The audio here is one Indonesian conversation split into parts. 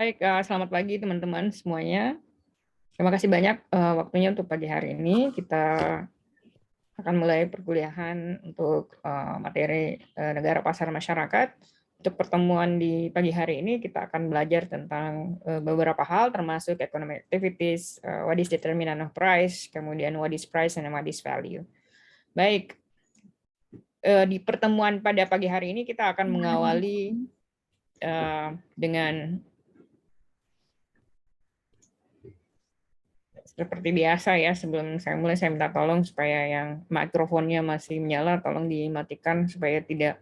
Baik, selamat pagi teman-teman semuanya. Terima kasih banyak waktunya untuk pagi hari ini. Kita akan mulai perkuliahan untuk materi negara pasar masyarakat. Untuk pertemuan di pagi hari ini kita akan belajar tentang beberapa hal termasuk economic activities, what is determinant of price, kemudian what is price and what is value. Baik, di pertemuan pada pagi hari ini kita akan mengawali dengan seperti biasa ya, sebelum saya mulai saya minta tolong supaya yang mikrofonnya masih menyala tolong dimatikan supaya tidak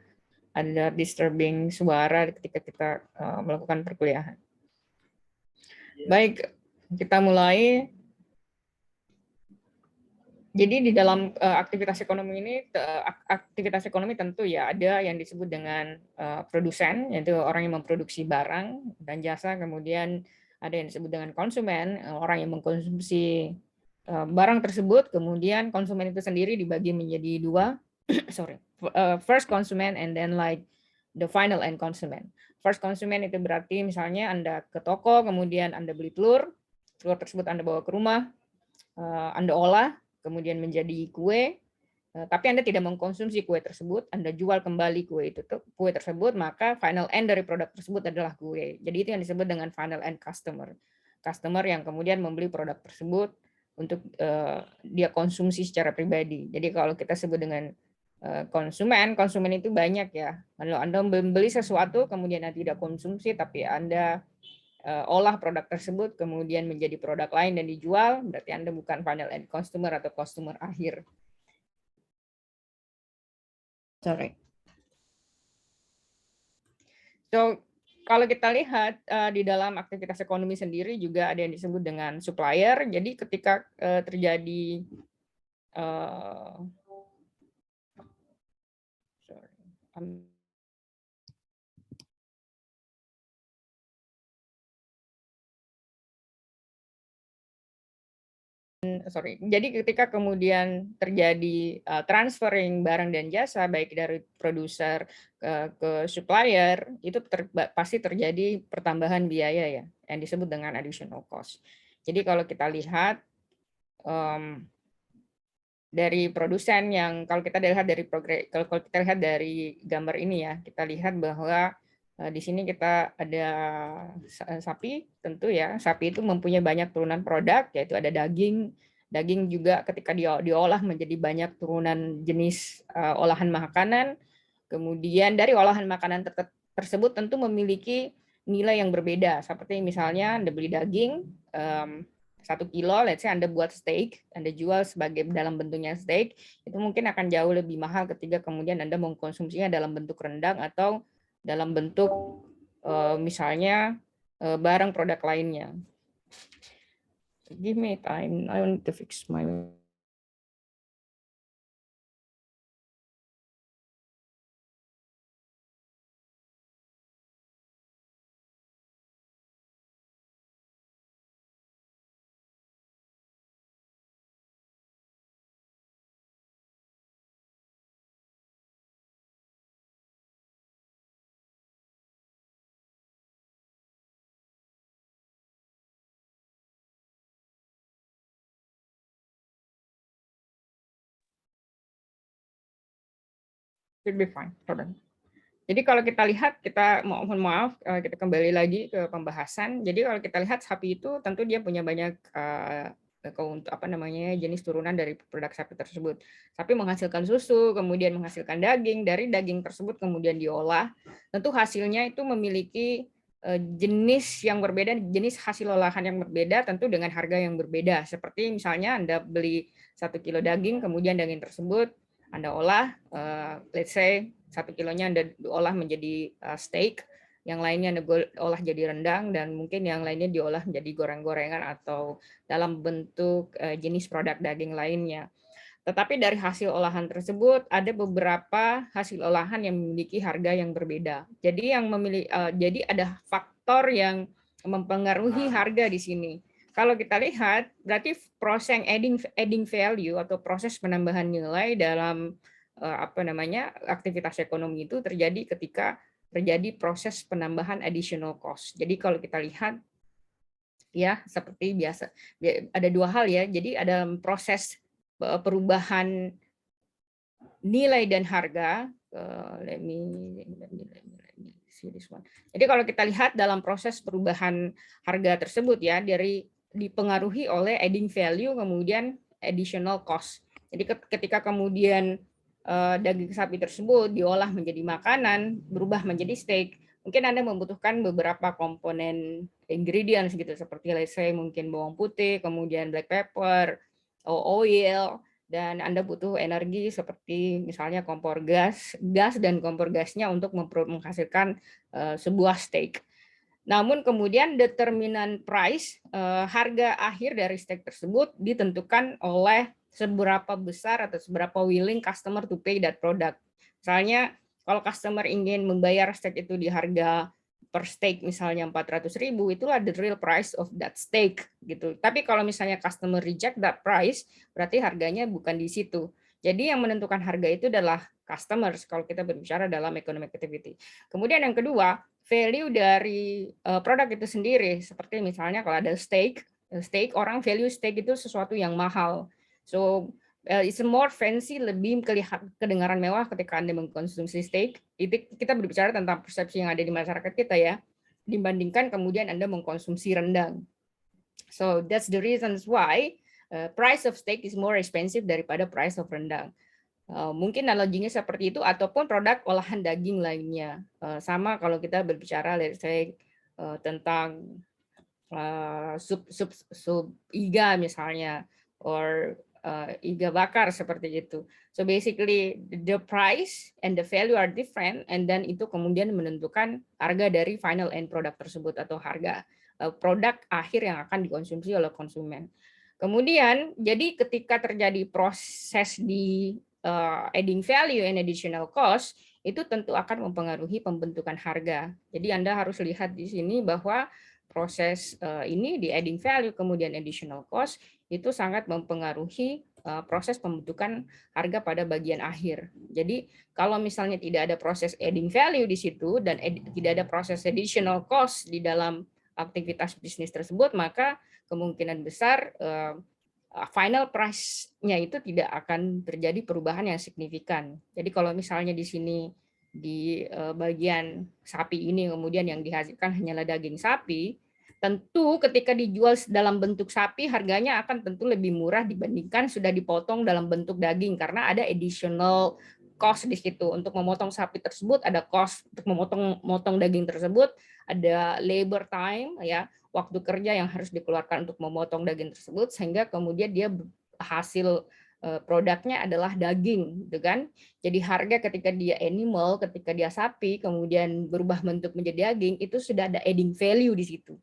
ada disturbing suara ketika kita melakukan perkuliahan. Baik, kita mulai. Jadi di dalam aktivitas ekonomi ini, aktivitas ekonomi tentu ya ada yang disebut dengan produsen, yaitu orang yang memproduksi barang dan jasa, kemudian ada yang disebut dengan konsumen, orang yang mengkonsumsi barang tersebut, kemudian konsumen itu sendiri dibagi menjadi dua, first consumer and then like the final end consumer. First consumer itu berarti misalnya Anda ke toko, kemudian Anda beli telur tersebut Anda bawa ke rumah, Anda olah, kemudian menjadi kue, tapi Anda tidak mengkonsumsi kue tersebut, Anda jual kembali kue tersebut, maka final end dari produk tersebut adalah kue. Jadi itu yang disebut dengan final end customer. Customer yang kemudian membeli produk tersebut untuk dia konsumsi secara pribadi. Jadi kalau kita sebut dengan konsumen itu banyak ya. Kalau Anda membeli sesuatu kemudian Anda tidak konsumsi, tapi Anda olah produk tersebut kemudian menjadi produk lain dan dijual, berarti Anda bukan final end customer atau customer akhir. So, kalau kita lihat di dalam aktivitas ekonomi sendiri juga ada yang disebut dengan supplier. Jadi ketika terjadi jadi ketika kemudian terjadi transferring barang dan jasa baik dari produser ke supplier, itu pasti terjadi pertambahan biaya ya, yang disebut dengan additional cost. Jadi kalau kita lihat dari produsen yang kalau kita lihat dari gambar ini ya, kita lihat bahwa di sini kita ada sapi, tentu ya, sapi itu mempunyai banyak turunan produk, yaitu ada daging juga ketika diolah menjadi banyak turunan jenis olahan makanan, kemudian dari olahan makanan tersebut tentu memiliki nilai yang berbeda, seperti misalnya Anda beli daging 1 kilo, let's say Anda buat steak, Anda jual sebagai dalam bentuknya steak, itu mungkin akan jauh lebih mahal ketika kemudian Anda mengkonsumsinya dalam bentuk rendang atau dalam bentuk misalnya barang produk lainnya. Give me time, I want to fix my should be fine. Jadi kalau kita lihat, mohon maaf, kita kembali lagi ke pembahasan. Jadi kalau kita lihat sapi itu tentu dia punya banyak jenis turunan dari produk sapi tersebut. Sapi menghasilkan susu, kemudian menghasilkan daging, dari daging tersebut kemudian diolah. Tentu hasilnya itu memiliki jenis yang berbeda, jenis hasil olahan yang berbeda, tentu dengan harga yang berbeda. Seperti misalnya Anda beli 1 kilo daging, kemudian daging tersebut Anda olah, let's say 1 kilonya Anda olah menjadi steak, yang lainnya Anda olah jadi rendang, dan mungkin yang lainnya diolah menjadi goreng-gorengan atau dalam bentuk jenis produk daging lainnya. Tetapi dari hasil olahan tersebut ada beberapa hasil olahan yang memiliki harga yang berbeda. Jadi jadi ada faktor yang mempengaruhi harga di sini. Kalau kita lihat, berarti proses adding value atau proses penambahan nilai dalam aktivitas ekonomi itu terjadi ketika terjadi proses penambahan additional cost. Jadi kalau kita lihat ya seperti biasa, ada dua hal ya. Jadi ada proses perubahan nilai dan harga. Let me see this one. Jadi kalau kita lihat dalam proses perubahan harga tersebut ya, dari dipengaruhi oleh adding value kemudian additional cost. Jadi ketika kemudian daging sapi tersebut diolah menjadi makanan, berubah menjadi steak, mungkin Anda membutuhkan beberapa komponen ingredients gitu, seperti let's say mungkin bawang putih, kemudian black pepper, oil, dan Anda butuh energi seperti misalnya kompor gas dan kompor gasnya untuk menghasilkan sebuah steak. Namun kemudian determinan price, harga akhir dari steak tersebut ditentukan oleh seberapa besar atau seberapa willing customer to pay that product. Misalnya kalau customer ingin membayar steak itu di harga per steak misalnya 400.000, itulah the real price of that steak gitu. Tapi kalau misalnya customer reject that price, berarti harganya bukan di situ. Jadi yang menentukan harga itu adalah customers kalau kita berbicara dalam economic activity. Kemudian yang kedua, value dari produk itu sendiri, seperti misalnya kalau ada steak orang value steak itu sesuatu yang mahal. So it's more fancy, lebih kedengaran mewah ketika Anda mengkonsumsi steak. Itu kita berbicara tentang persepsi yang ada di masyarakat kita ya, dibandingkan kemudian Anda mengkonsumsi rendang. So that's the reasons why price of steak is more expensive daripada price of rendang. Mungkin analoginya seperti itu, ataupun produk olahan daging lainnya. Sama kalau kita berbicara let's say tentang sup iga misalnya, or iga bakar seperti itu. So basically the price and the value are different, and then itu kemudian menentukan harga dari final end product tersebut atau harga produk akhir yang akan dikonsumsi oleh konsumen. Kemudian jadi ketika terjadi proses di adding value and additional cost, itu tentu akan mempengaruhi pembentukan harga. Jadi Anda harus lihat di sini bahwa proses ini di adding value kemudian additional cost itu sangat mempengaruhi proses pembentukan harga pada bagian akhir. Jadi kalau misalnya tidak ada proses adding value di situ dan tidak ada proses additional cost di dalam aktivitas bisnis tersebut, maka kemungkinan besar final price-nya itu tidak akan terjadi perubahan yang signifikan. Jadi kalau misalnya di sini di bagian sapi ini kemudian yang dihasilkan hanyalah daging sapi, tentu ketika dijual dalam bentuk sapi harganya akan tentu lebih murah dibandingkan sudah dipotong dalam bentuk daging, karena ada additional cost di situ. Untuk memotong sapi tersebut ada cost, untuk memotong daging tersebut ada labor time ya, waktu kerja yang harus dikeluarkan untuk memotong daging tersebut, sehingga kemudian dia hasil produknya adalah daging, gitu kan? Jadi harga ketika dia animal, ketika dia sapi, kemudian berubah bentuk menjadi daging, itu sudah ada adding value di situ.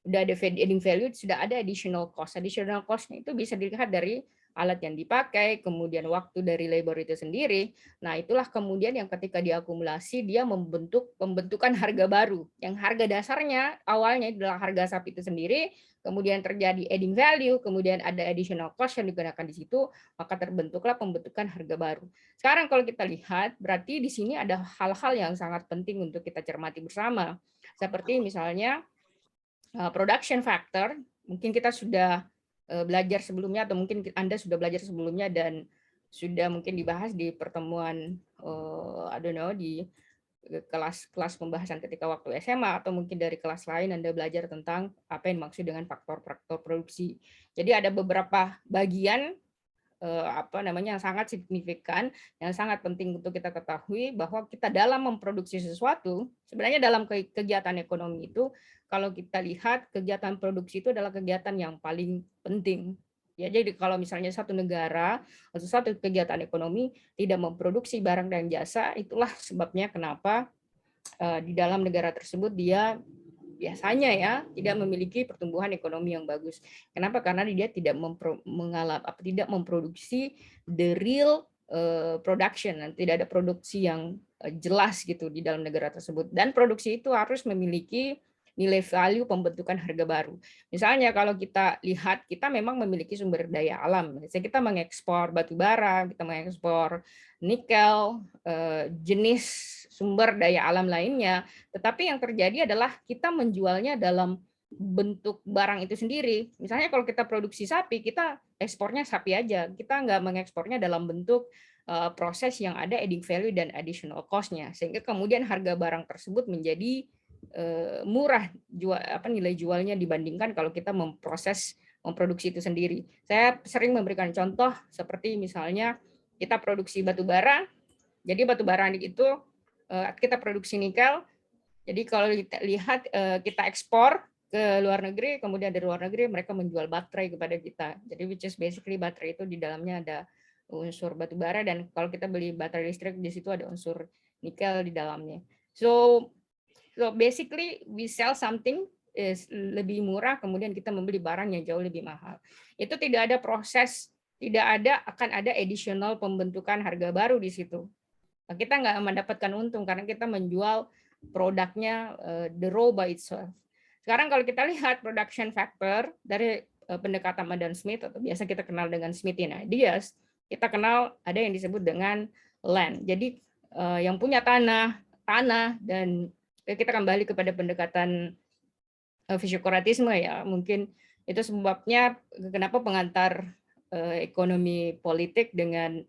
Sudah ada adding value, sudah ada additional cost. Additional cost-nya itu bisa dilihat dari alat yang dipakai, kemudian waktu dari labor itu sendiri. Nah, itulah kemudian yang ketika diakumulasi dia membentuk pembentukan harga baru. Yang harga dasarnya awalnya adalah harga sapi itu sendiri, kemudian terjadi adding value, kemudian ada additional cost yang digunakan di situ, maka terbentuklah pembentukan harga baru. Sekarang kalau kita lihat, berarti di sini ada hal-hal yang sangat penting untuk kita cermati bersama. Seperti misalnya production factor, mungkin kita sudah belajar sebelumnya, atau mungkin Anda sudah belajar sebelumnya dan sudah mungkin dibahas di pertemuan I don't know, di kelas pembahasan ketika waktu SMA, atau mungkin dari kelas lain Anda belajar tentang apa yang dimaksud dengan faktor-faktor produksi. Jadi ada beberapa bagian yang sangat signifikan, yang sangat penting untuk kita ketahui, bahwa kita dalam memproduksi sesuatu, sebenarnya dalam kegiatan ekonomi itu, kalau kita lihat kegiatan produksi itu adalah kegiatan yang paling penting. Ya, jadi kalau misalnya satu negara atau satu kegiatan ekonomi tidak memproduksi barang dan jasa, itulah sebabnya kenapa di dalam negara tersebut dia biasanya ya tidak memiliki pertumbuhan ekonomi yang bagus. Kenapa? Karena dia tidak memproduksi the real production, tidak ada produksi yang jelas gitu di dalam negara tersebut. Dan produksi itu harus memiliki nilai value pembentukan harga baru. Misalnya kalau kita lihat, kita memang memiliki sumber daya alam. Misalnya kita mengekspor batu bara, kita mengekspor nikel, jenis sumber daya alam lainnya, tetapi yang terjadi adalah kita menjualnya dalam bentuk barang itu sendiri. Misalnya kalau kita produksi sapi, kita ekspornya sapi aja. Kita nggak mengekspornya dalam bentuk proses yang ada adding value dan additional cost-nya. Sehingga kemudian harga barang tersebut menjadi murah nilai jualnya dibandingkan kalau kita memproduksi itu sendiri. Saya sering memberikan contoh seperti misalnya kita produksi batu bara. Jadi batu bara itu kita produksi nikel. Jadi kalau kita lihat kita ekspor ke luar negeri, kemudian dari luar negeri mereka menjual baterai kepada kita. Jadi which is basically baterai itu di dalamnya ada unsur batu bara, dan kalau kita beli baterai listrik di situ ada unsur nikel di dalamnya. So basically we sell something is lebih murah, kemudian kita membeli barang yang jauh lebih mahal. Itu tidak ada proses, akan ada additional pembentukan harga baru di situ. Kita nggak mendapatkan untung karena kita menjual produknya the raw by itself. Sekarang kalau kita lihat production factor dari pendekatan Adam Smith, atau biasa kita kenal dengan Smithian ideas, kita kenal ada yang disebut dengan land. Jadi yang punya tanah, dan kita kembali kepada pendekatan fisiokratisme ya, mungkin itu sebabnya kenapa pengantar ekonomi politik dengan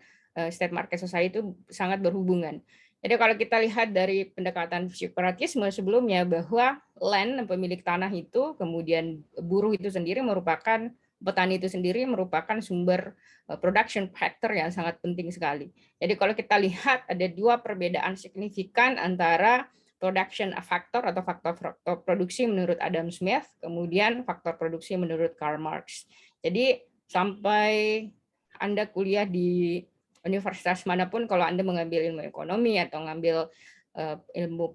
state market society itu sangat berhubungan. Jadi kalau kita lihat dari pendekatan fisiokratisme sebelumnya, bahwa land, pemilik tanah itu, kemudian buruh itu sendiri merupakan, petani itu sendiri merupakan sumber production factor yang sangat penting sekali. Jadi kalau kita lihat ada dua perbedaan signifikan antara production factor atau faktor produksi menurut Adam Smith, kemudian faktor produksi menurut Karl Marx. Jadi sampai Anda kuliah di universitas manapun, kalau Anda mengambil ilmu ekonomi atau mengambil ilmu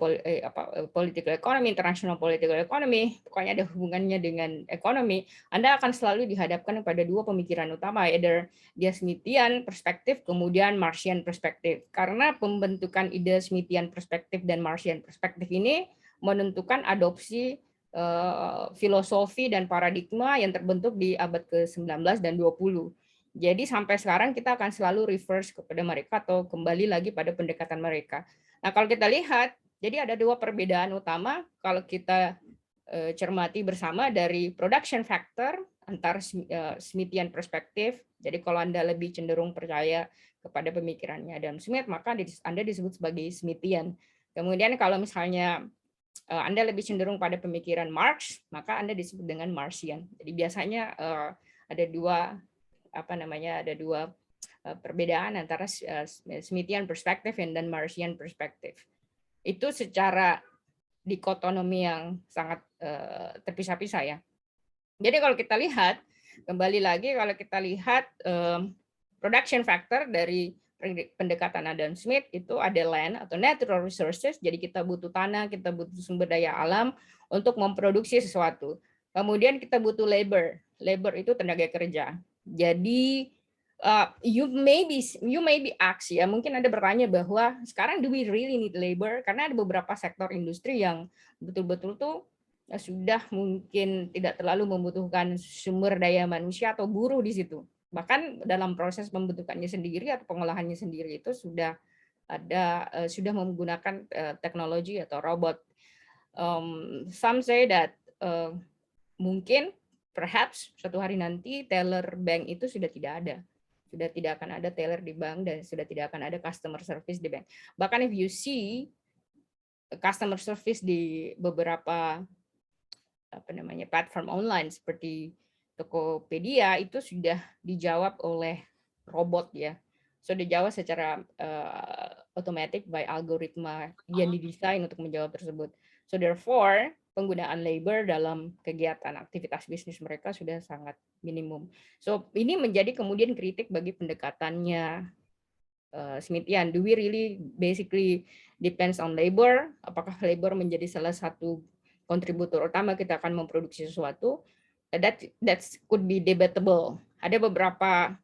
political economy, international political economy, pokoknya ada hubungannya dengan ekonomi, Anda akan selalu dihadapkan pada dua pemikiran utama, either dia Smithian perspektif, kemudian Marxian perspektif. Karena pembentukan ide Smithian perspektif dan Marxian perspektif ini menentukan adopsi filosofi dan paradigma yang terbentuk di abad ke-19 dan 20. Jadi sampai sekarang kita akan selalu reverse kepada mereka atau kembali lagi pada pendekatan mereka. Nah, kalau kita lihat, jadi ada dua perbedaan utama kalau kita cermati bersama dari production factor antara Smithian perspektif. Jadi kalau Anda lebih cenderung percaya kepada pemikirannya Adam Smith, maka Anda disebut sebagai Smithian. Kemudian kalau misalnya Anda lebih cenderung pada pemikiran Marx, maka Anda disebut dengan Marxian. Jadi biasanya ada dua perbedaan antara Smithian perspektif dan Marxian perspektif. Itu secara dikotomi yang sangat terpisah-pisah ya. Jadi kalau kita lihat, kembali lagi kalau kita lihat production factor dari pendekatan Adam Smith itu ada land atau natural resources, jadi kita butuh tanah, kita butuh sumber daya alam untuk memproduksi sesuatu. Kemudian kita butuh labor itu tenaga kerja. Jadi you may be asked ya, mungkin Anda bertanya bahwa sekarang do we really need labor? Karena ada beberapa sektor industri yang betul-betul tuh sudah mungkin tidak terlalu membutuhkan sumber daya manusia atau buruh di situ. Bahkan dalam proses pembentukannya sendiri atau pengolahannya sendiri itu sudah menggunakan teknologi atau robot. Some say that mungkin perhaps suatu hari nanti teller bank itu sudah tidak akan ada teller di bank, dan sudah tidak akan ada customer service di bank. Bahkan if you see customer service di beberapa platform online seperti Tokopedia itu sudah dijawab oleh robot ya. So dijawab secara otomatis by algoritma yang didesain untuk menjawab tersebut. So therefore penggunaan labor dalam kegiatan aktivitas bisnis mereka sudah sangat minimum. So ini menjadi kemudian kritik bagi pendekatannya Smithian. Do we really basically depends on labor? Apakah labor menjadi salah satu kontributor utama kita akan memproduksi sesuatu? That could be debatable. Ada beberapa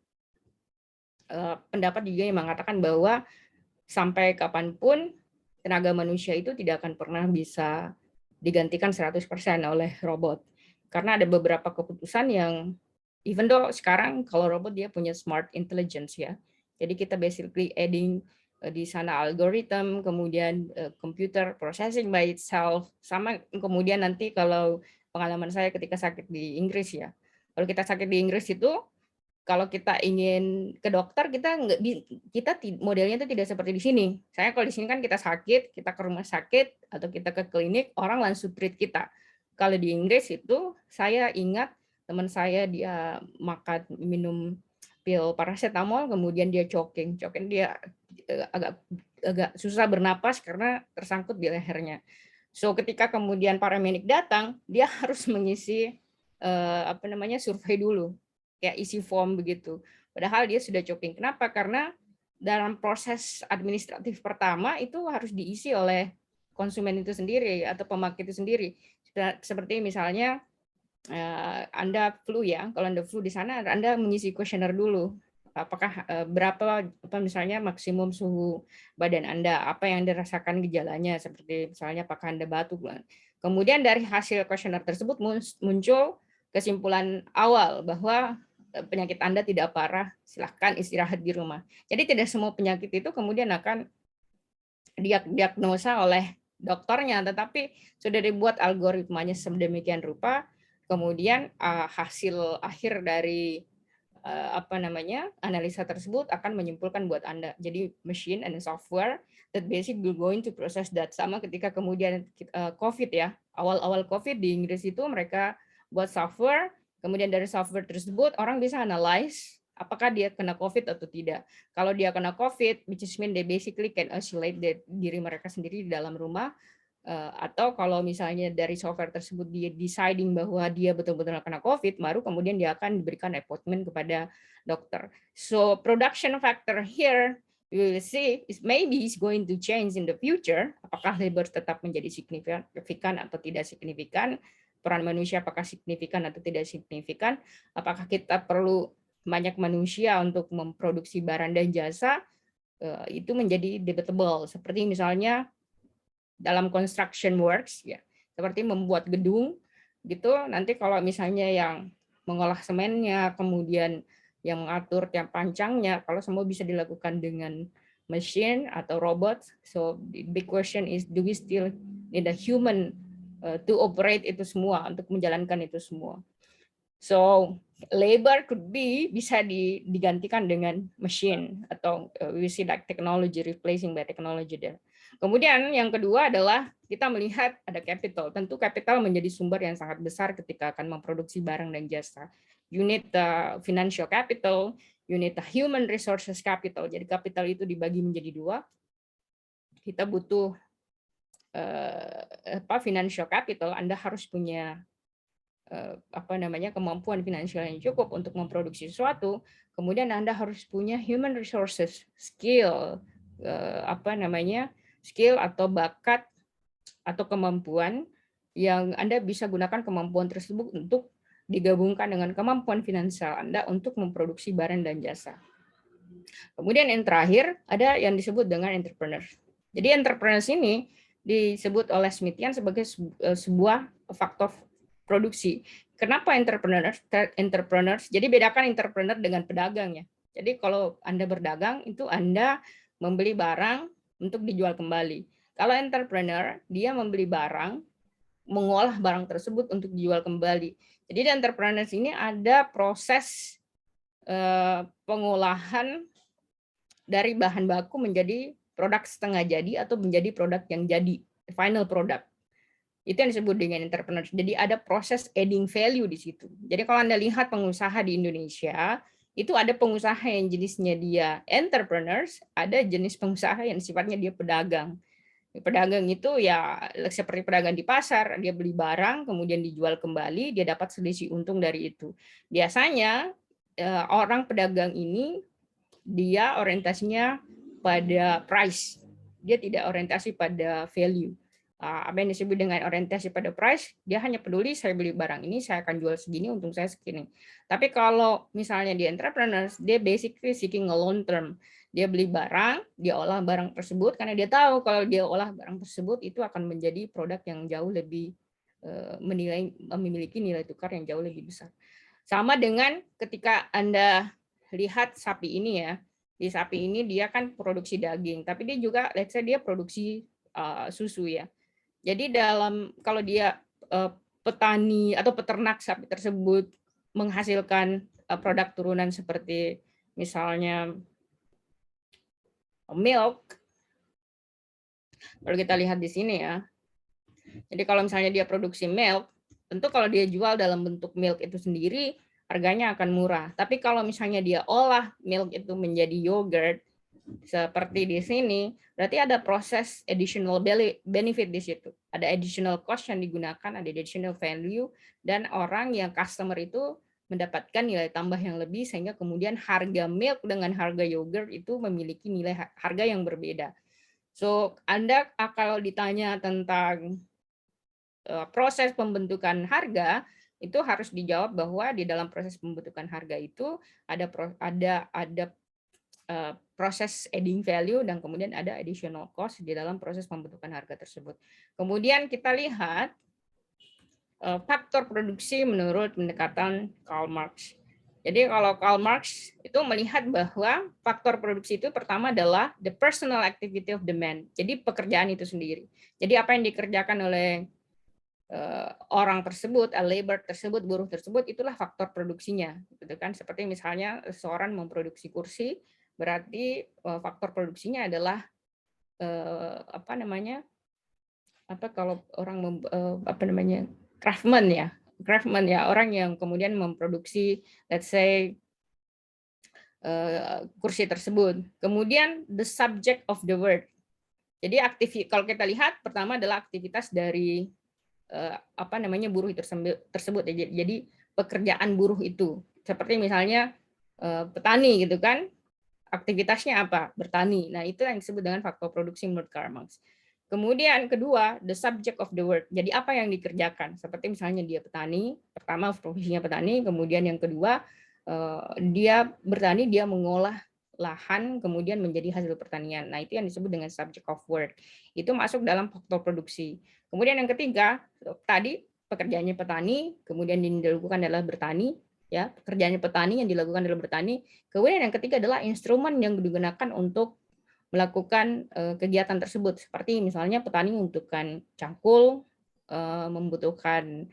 pendapat juga yang mengatakan bahwa sampai kapanpun tenaga manusia itu tidak akan pernah bisa digantikan 100% oleh robot. Karena ada beberapa keputusan yang even though sekarang kalau robot dia punya smart intelligence ya. Jadi kita basically adding di sana algoritma, kemudian computer processing by itself, sama kemudian nanti kalau pengalaman saya ketika sakit di Inggris ya. Kalau kita sakit di Inggris itu kalau kita ingin ke dokter kita nggak kita modelnya itu tidak seperti di sini. Saya kalau di sini kan kita sakit, kita ke rumah sakit atau kita ke klinik, orang langsung treat kita. Kalau di Inggris itu saya ingat teman saya dia makan minum pil paracetamol kemudian dia choking dia agak agak susah bernapas karena tersangkut di lehernya. So ketika kemudian paramedic datang, dia harus mengisi survei dulu, kayak isi form begitu. Padahal dia sudah choking. Kenapa? Karena dalam proses administratif pertama itu harus diisi oleh konsumen itu sendiri atau pemakai itu sendiri. Seperti misalnya Anda flu ya, kalau Anda flu di sana Anda mengisi kuesioner dulu. Apakah berapa misalnya maksimum suhu badan Anda, apa yang Anda rasakan gejalanya, seperti misalnya apakah Anda batuk. Kemudian dari hasil kuesioner tersebut muncul kesimpulan awal bahwa penyakit Anda tidak parah, silahkan istirahat di rumah. Jadi tidak semua penyakit itu kemudian akan diagnosa oleh dokternya, tetapi sudah dibuat algoritmanya sedemikian rupa, kemudian hasil akhir dari analisa tersebut akan menyimpulkan buat Anda. Jadi machine and software that basically going to process that. Sama ketika kemudian COVID ya, awal-awal COVID di Inggris itu mereka buat software, kemudian dari software tersebut orang bisa analyze apakah dia kena COVID atau tidak. Kalau dia kena COVID, which is mean they basically can isolate diri mereka sendiri di dalam rumah, atau kalau misalnya dari software tersebut dia deciding bahwa dia betul-betul kena COVID, baru kemudian dia akan diberikan appointment kepada dokter. So production factor here we will see is maybe is going to change in the future. Apakah labor tetap menjadi signifikan atau tidak signifikan? Peran manusia apakah signifikan atau tidak signifikan? Apakah kita perlu banyak manusia untuk memproduksi barang dan jasa? Itu menjadi debatable. Seperti misalnya dalam construction works ya, seperti membuat gedung gitu, nanti kalau misalnya yang mengolah semennya, kemudian yang mengatur tiap pancangnya, kalau semua bisa dilakukan dengan machine atau robot, so the big question is do we still need a human to operate itu semua, untuk menjalankan itu semua. So labor could be bisa digantikan dengan machine atau we see like technology replacing by technology there. Kemudian yang kedua adalah kita melihat ada capital. Tentu capital menjadi sumber yang sangat besar ketika akan memproduksi barang dan jasa. You need the financial capital, you need the human resources capital. Jadi capital itu dibagi menjadi dua. Kita butuh financial capital. Anda harus punya kemampuan finansial yang cukup untuk memproduksi sesuatu. Kemudian Anda harus punya human resources, skill, skill atau bakat atau kemampuan yang Anda bisa gunakan kemampuan tersebut untuk digabungkan dengan kemampuan finansial Anda untuk memproduksi barang dan jasa. Kemudian yang terakhir ada yang disebut dengan entrepreneur. Jadi entrepreneurs ini disebut oleh Smithian sebagai sebuah faktor produksi. Kenapa entrepreneurs? Jadi bedakan entrepreneur dengan pedagang ya. Jadi kalau Anda berdagang itu Anda membeli barang untuk dijual kembali. Kalau entrepreneur, dia membeli barang, mengolah barang tersebut untuk dijual kembali. Jadi di entrepreneurs ini ada proses pengolahan dari bahan baku menjadi produk setengah jadi atau menjadi produk yang jadi, final product. Itu yang disebut dengan entrepreneur. Jadi ada proses adding value di situ. Jadi kalau Anda lihat pengusaha di Indonesia, itu ada pengusaha yang jenisnya dia entrepreneurs, ada jenis pengusaha yang sifatnya dia pedagang. Pedagang itu ya seperti pedagang di pasar, dia beli barang, kemudian dijual kembali, dia dapat selisih untung dari itu. Biasanya orang pedagang ini, dia orientasinya pada price, dia tidak orientasi pada value. Apa yang disebut dengan orientasi pada price, dia hanya peduli saya beli barang ini, saya akan jual segini, untung saya segini. Tapi kalau misalnya di entrepreneurs, dia basically seeking a long term. Dia beli barang, dia olah barang tersebut karena dia tahu kalau dia olah barang tersebut itu akan menjadi produk yang jauh lebih memiliki nilai tukar yang jauh lebih besar. Sama dengan ketika Anda lihat sapi ini ya, di sapi ini dia kan produksi daging, tapi dia juga let's say dia produksi susu ya. Jadi kalau dia petani atau peternak sapi tersebut menghasilkan produk turunan seperti misalnya milk, kalau kita lihat di sini ya. Jadi kalau misalnya dia produksi milk, tentu kalau dia jual dalam bentuk milk itu sendiri, harganya akan murah. Tapi kalau misalnya dia olah milk itu menjadi yogurt, seperti di sini, berarti ada proses additional benefit di situ. Ada additional cost yang digunakan, ada additional value, dan orang yang customer itu mendapatkan nilai tambah yang lebih, sehingga kemudian harga milk dengan harga yogurt itu memiliki nilai harga yang berbeda. So, Anda kalau ditanya tentang proses pembentukan harga, itu harus dijawab bahwa di dalam proses pembentukan harga itu ada proses adding value dan kemudian ada additional cost di dalam proses pembentukan harga tersebut. Kemudian kita lihat faktor produksi menurut pendekatan Karl Marx. Jadi kalau Karl Marx itu melihat bahwa faktor produksi itu pertama adalah the personal activity of the man. Jadi pekerjaan itu sendiri. Jadi apa yang dikerjakan oleh orang tersebut, labor tersebut, buruh tersebut, itulah faktor produksinya, gitu kan? Seperti misalnya seorang memproduksi kursi, berarti faktor produksinya adalah apa namanya? Kalau orang craftsman ya, orang yang kemudian memproduksi, let's say kursi tersebut. Kemudian the subject of the work. Jadi kalau kita lihat pertama adalah aktivitas dari buruh tersebut. Jadi pekerjaan buruh itu seperti misalnya petani gitu kan, aktivitasnya apa? Bertani. Nah, itu yang disebut dengan faktor produksi menurut Karl Marx. Kemudian kedua, the subject of the work. Jadi apa yang dikerjakan? Seperti misalnya dia petani, pertama profesinya petani, kemudian yang kedua dia bertani, dia mengolah lahan kemudian menjadi hasil pertanian. Nah, itu yang disebut dengan subject of work. Itu masuk dalam faktor produksi. Kemudian yang ketiga, tadi pekerjaannya petani, kemudian yang dilakukan adalah bertani, ya, pekerjaannya petani yang dilakukan adalah bertani. Kemudian yang ketiga adalah instrumen yang digunakan untuk melakukan kegiatan tersebut, seperti misalnya petani membutuhkan cangkul, membutuhkan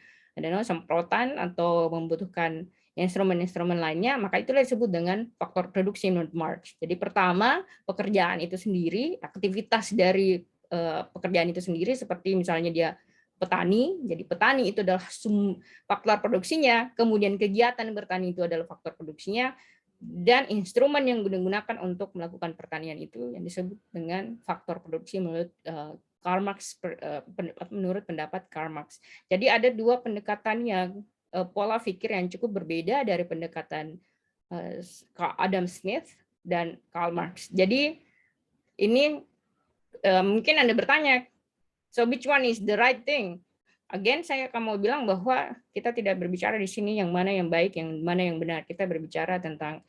semprotan atau membutuhkan instrumen-instrumen lainnya, maka itulah disebut dengan faktor produksi menurut Marx. Jadi pertama, pekerjaan itu sendiri, aktivitas dari pekerjaan itu sendiri, seperti misalnya dia petani, jadi petani itu adalah faktor produksinya, kemudian kegiatan bertani itu adalah faktor produksinya, dan instrumen yang digunakan untuk melakukan pertanian itu yang disebut dengan faktor produksi menurut Karl Marx, menurut pendapat Karl Marx. Jadi ada dua pendekatan yang pola pikir yang cukup berbeda dari pendekatan Adam Smith dan Karl Marx. Jadi ini mungkin Anda bertanya, so which one is the right thing? Again, saya akan mau bilang bahwa kita tidak berbicara di sini yang mana yang baik, yang mana yang benar. Kita berbicara tentang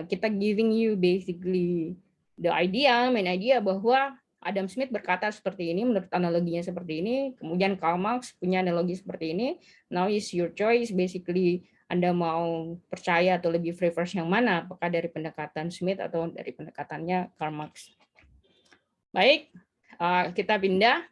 kita giving you basically the main idea bahwa Adam Smith berkata seperti ini, menurut analoginya seperti ini, kemudian Karl Marx punya analogi seperti ini. Now is your choice, basically Anda mau percaya atau lebih prefer yang mana, apakah dari pendekatan Smith atau dari pendekatannya Karl Marx. Baik, kita pindah.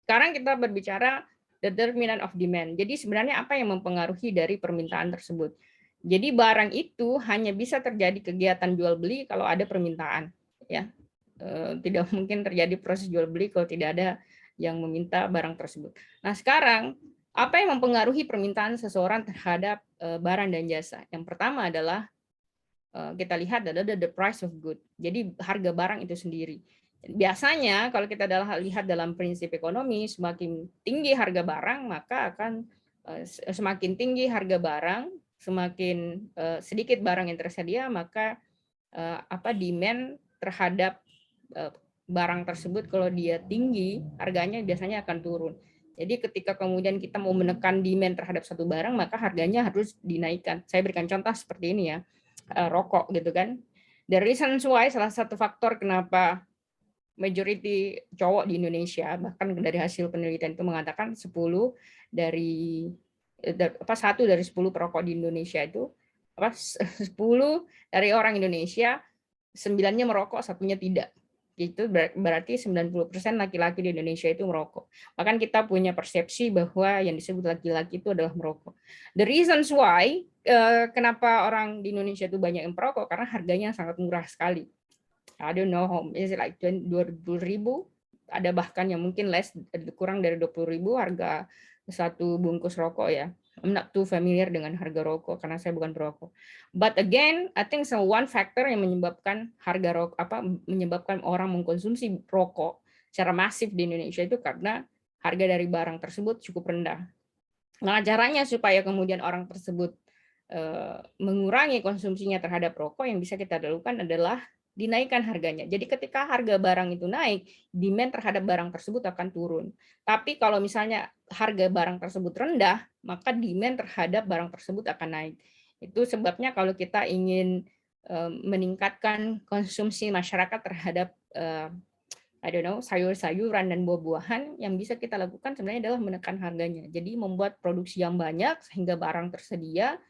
Sekarang kita berbicara determinant of demand. Jadi sebenarnya apa yang mempengaruhi dari permintaan tersebut? Jadi barang itu hanya bisa terjadi kegiatan jual beli kalau ada permintaan, ya. Tidak mungkin terjadi proses jual beli kalau tidak ada yang meminta barang tersebut. Nah, sekarang apa yang mempengaruhi permintaan seseorang terhadap barang dan jasa? Yang pertama adalah kita lihat adalah the price of good. Jadi harga barang itu sendiri. Biasanya kalau kita lihat dalam prinsip ekonomi, semakin tinggi harga barang, maka akan semakin tinggi harga barang, semakin sedikit barang yang tersedia, maka demand terhadap barang tersebut kalau dia tinggi, harganya biasanya akan turun. Jadi ketika kemudian kita mau menekan demand terhadap satu barang, maka harganya harus dinaikkan. Saya berikan contoh seperti ini ya, rokok gitu kan. The reason why, salah satu faktor kenapa majority cowok di Indonesia, bahkan dari hasil penelitian itu mengatakan 10 dari satu dari 10 perokok di Indonesia itu 10 dari orang Indonesia 9-nya merokok, satunya tidak. Itu berarti 90% laki-laki di Indonesia itu merokok. Bahkan kita punya persepsi bahwa yang disebut laki-laki itu adalah merokok. The reasons why kenapa orang di Indonesia itu banyak yang merokok karena harganya sangat murah sekali. I don't know, is it like 20.000? Ada bahkan yang mungkin kurang dari 20.000 harga satu bungkus rokok ya. I'm not too familiar dengan harga rokok karena saya bukan perokok. But again, I think one factor yang menyebabkan harga rokok menyebabkan orang mengkonsumsi rokok secara masif di Indonesia itu karena harga dari barang tersebut cukup rendah. Nah, caranya supaya kemudian orang tersebut mengurangi konsumsinya terhadap rokok yang bisa kita lakukan adalah dinaikkan harganya. Jadi ketika harga barang itu naik, demand terhadap barang tersebut akan turun. Tapi kalau misalnya harga barang tersebut rendah, maka demand terhadap barang tersebut akan naik. Itu sebabnya kalau kita ingin meningkatkan konsumsi masyarakat terhadap sayur-sayuran dan buah-buahan, yang bisa kita lakukan sebenarnya adalah menekan harganya. Jadi membuat produksi yang banyak sehingga barang tersedia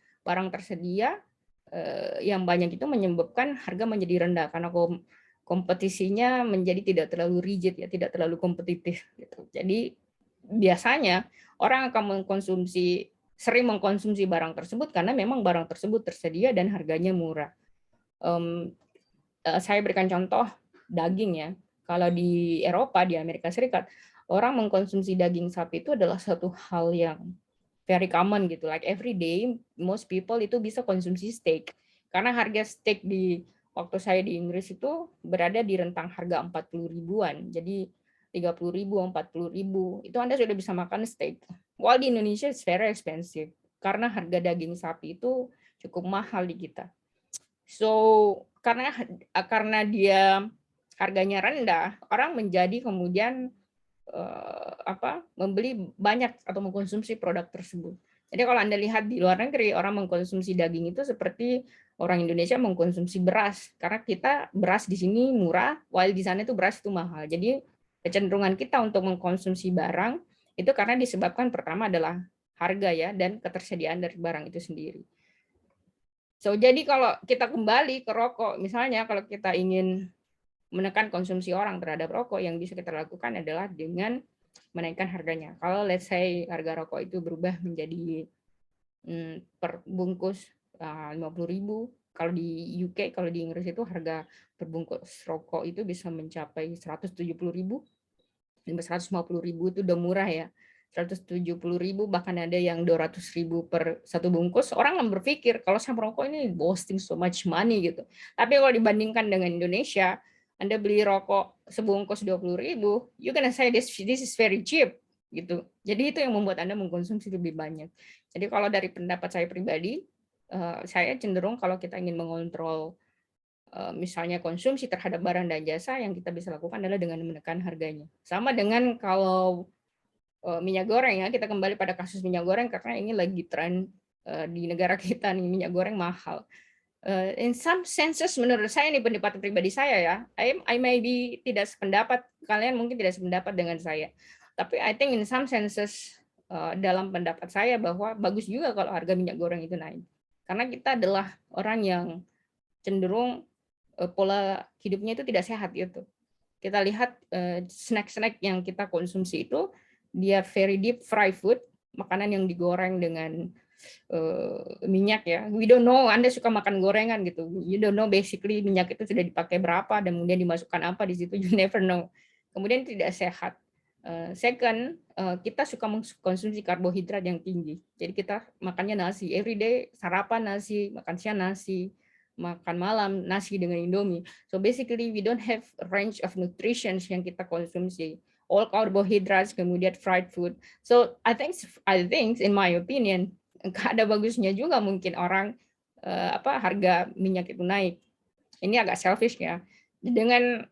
yang banyak itu menyebabkan harga menjadi rendah karena kompetisinya menjadi tidak terlalu rigid ya, tidak terlalu kompetitif gitu. Jadi biasanya orang akan sering mengkonsumsi barang tersebut karena memang barang tersebut tersedia dan harganya murah. Saya berikan contoh daging ya. Kalau di Eropa, di Amerika Serikat, orang mengkonsumsi daging sapi itu adalah satu hal yang very common gitu. Like every day, most people itu bisa konsumsi steak. Karena harga steak waktu saya di Inggris itu berada di rentang harga 40 ribuan. Jadi 30 ribu, 40 ribu, itu Anda sudah bisa makan steak. While di Indonesia it's very expensive. Karena harga daging sapi itu cukup mahal di kita. So, karena dia harganya rendah, orang menjadi kemudian membeli banyak atau mengkonsumsi produk tersebut. Jadi kalau Anda lihat di luar negeri, orang mengkonsumsi daging itu seperti orang Indonesia mengkonsumsi beras. Karena kita beras di sini murah, while di sana itu beras itu mahal. Jadi kecenderungan kita untuk mengkonsumsi barang itu karena disebabkan pertama adalah harga ya dan ketersediaan dari barang itu sendiri. So, jadi kalau kita kembali ke rokok, misalnya kalau kita ingin menekan konsumsi orang terhadap rokok, yang bisa kita lakukan adalah dengan menaikkan harganya. Kalau let's say harga rokok itu berubah menjadi per bungkus 50.000, kalau di UK, kalau di Inggris itu harga per bungkus rokok itu bisa mencapai 170.000, 150.000 itu udah murah ya. 170.000 bahkan ada yang 200.000 per satu bungkus. Orang yang berpikir kalau saya merokok ini wasting so much money gitu. Tapi kalau dibandingkan dengan Indonesia, Anda beli rokok sebungkus 20.000, you gonna say this is very cheap gitu. Jadi itu yang membuat Anda mengkonsumsi lebih banyak. Jadi kalau dari pendapat saya pribadi, saya cenderung kalau kita ingin mengontrol misalnya konsumsi terhadap barang dan jasa, yang kita bisa lakukan adalah dengan menekan harganya. Sama dengan kalau minyak goreng ya, kita kembali pada kasus minyak goreng karena ini lagi tren di negara kita nih, minyak goreng mahal. In some senses menurut saya, ini pendapat pribadi saya ya, I may be tidak sependapat, kalian mungkin tidak sependapat dengan saya, tapi I think in some senses dalam pendapat saya bahwa bagus juga kalau harga minyak goreng itu naik, karena kita adalah orang yang cenderung pola hidupnya itu tidak sehat gitu. Kita lihat snack-snack yang kita konsumsi itu dia very deep fried food, makanan yang digoreng dengan minyak ya. We don't know, Anda suka makan gorengan gitu. You don't know basically minyak itu sudah dipakai berapa dan kemudian dimasukkan apa di situ, you never know. Kemudian tidak sehat. Second, kita suka mengkonsumsi karbohidrat yang tinggi. Jadi kita makannya nasi every day, sarapan nasi, makan siang nasi, makan malam nasi dengan Indomie. So basically we don't have a range of nutrition yang kita konsumsi. All carbohydrates, kemudian fried food. So I think in my opinion, nggak ada bagusnya juga mungkin orang harga minyak itu naik. Ini agak selfish ya. Dengan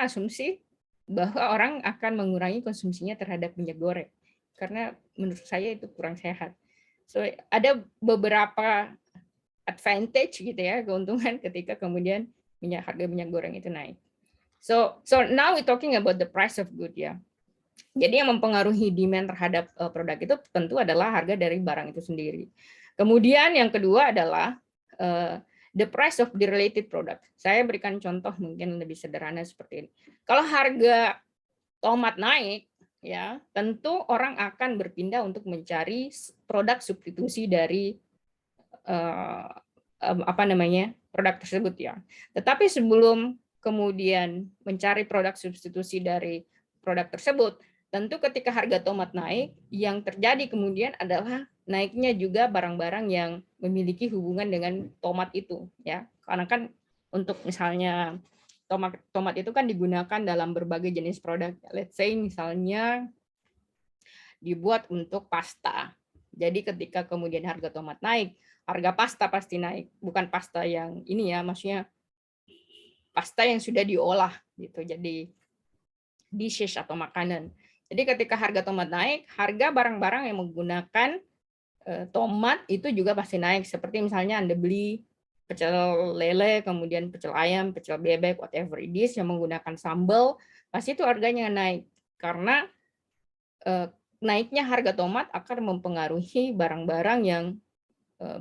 asumsi bahwa orang akan mengurangi konsumsinya terhadap minyak goreng karena menurut saya itu kurang sehat. So ada beberapa advantage gitu ya, keuntungan ketika kemudian harga minyak goreng itu naik. So now we talking about the price of good ya. Jadi yang mempengaruhi demand terhadap produk itu tentu adalah harga dari barang itu sendiri. Kemudian yang kedua adalah the price of the related product. Saya berikan contoh mungkin lebih sederhana seperti ini. Kalau harga tomat naik, ya tentu orang akan berpindah untuk mencari produk substitusi dari produk tersebut ya. Tetapi sebelum kemudian mencari produk substitusi dari produk tersebut, tentu ketika harga tomat naik, yang terjadi kemudian adalah naiknya juga barang-barang yang memiliki hubungan dengan tomat itu ya. Karena kan untuk misalnya tomat itu kan digunakan dalam berbagai jenis produk. Let's say misalnya dibuat untuk pasta. Jadi ketika kemudian harga tomat naik, harga pasta pasti naik. Bukan pasta yang ini ya, maksudnya pasta yang sudah diolah gitu. Jadi dishes atau makanan. Jadi ketika harga tomat naik, harga barang-barang yang menggunakan tomat itu juga pasti naik. Seperti misalnya Anda beli pecel lele, kemudian pecel ayam, pecel bebek, whatever it is yang menggunakan sambal, pasti itu harganya naik. Karena naiknya harga tomat akan mempengaruhi barang-barang yang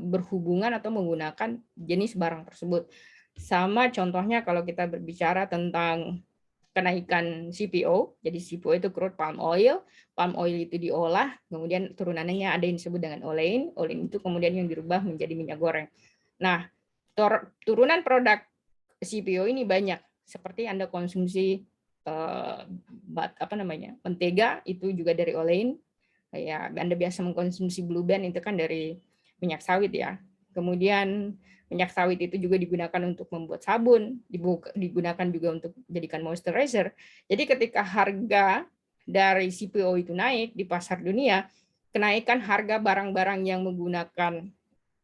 berhubungan atau menggunakan jenis barang tersebut. Sama contohnya kalau kita berbicara tentang kenaikan CPO, jadi CPO itu crude palm oil itu diolah, kemudian turunannya ada yang disebut dengan olein itu kemudian yang dirubah menjadi minyak goreng. Nah, turunan produk CPO ini banyak, seperti Anda konsumsi mentega itu juga dari olein, ya Anda biasa mengkonsumsi Blue Band itu kan dari minyak sawit ya. Kemudian minyak sawit itu juga digunakan untuk membuat sabun, digunakan juga untuk dijadikan moisturizer. Jadi ketika harga dari CPO itu naik di pasar dunia, kenaikan harga barang-barang yang menggunakan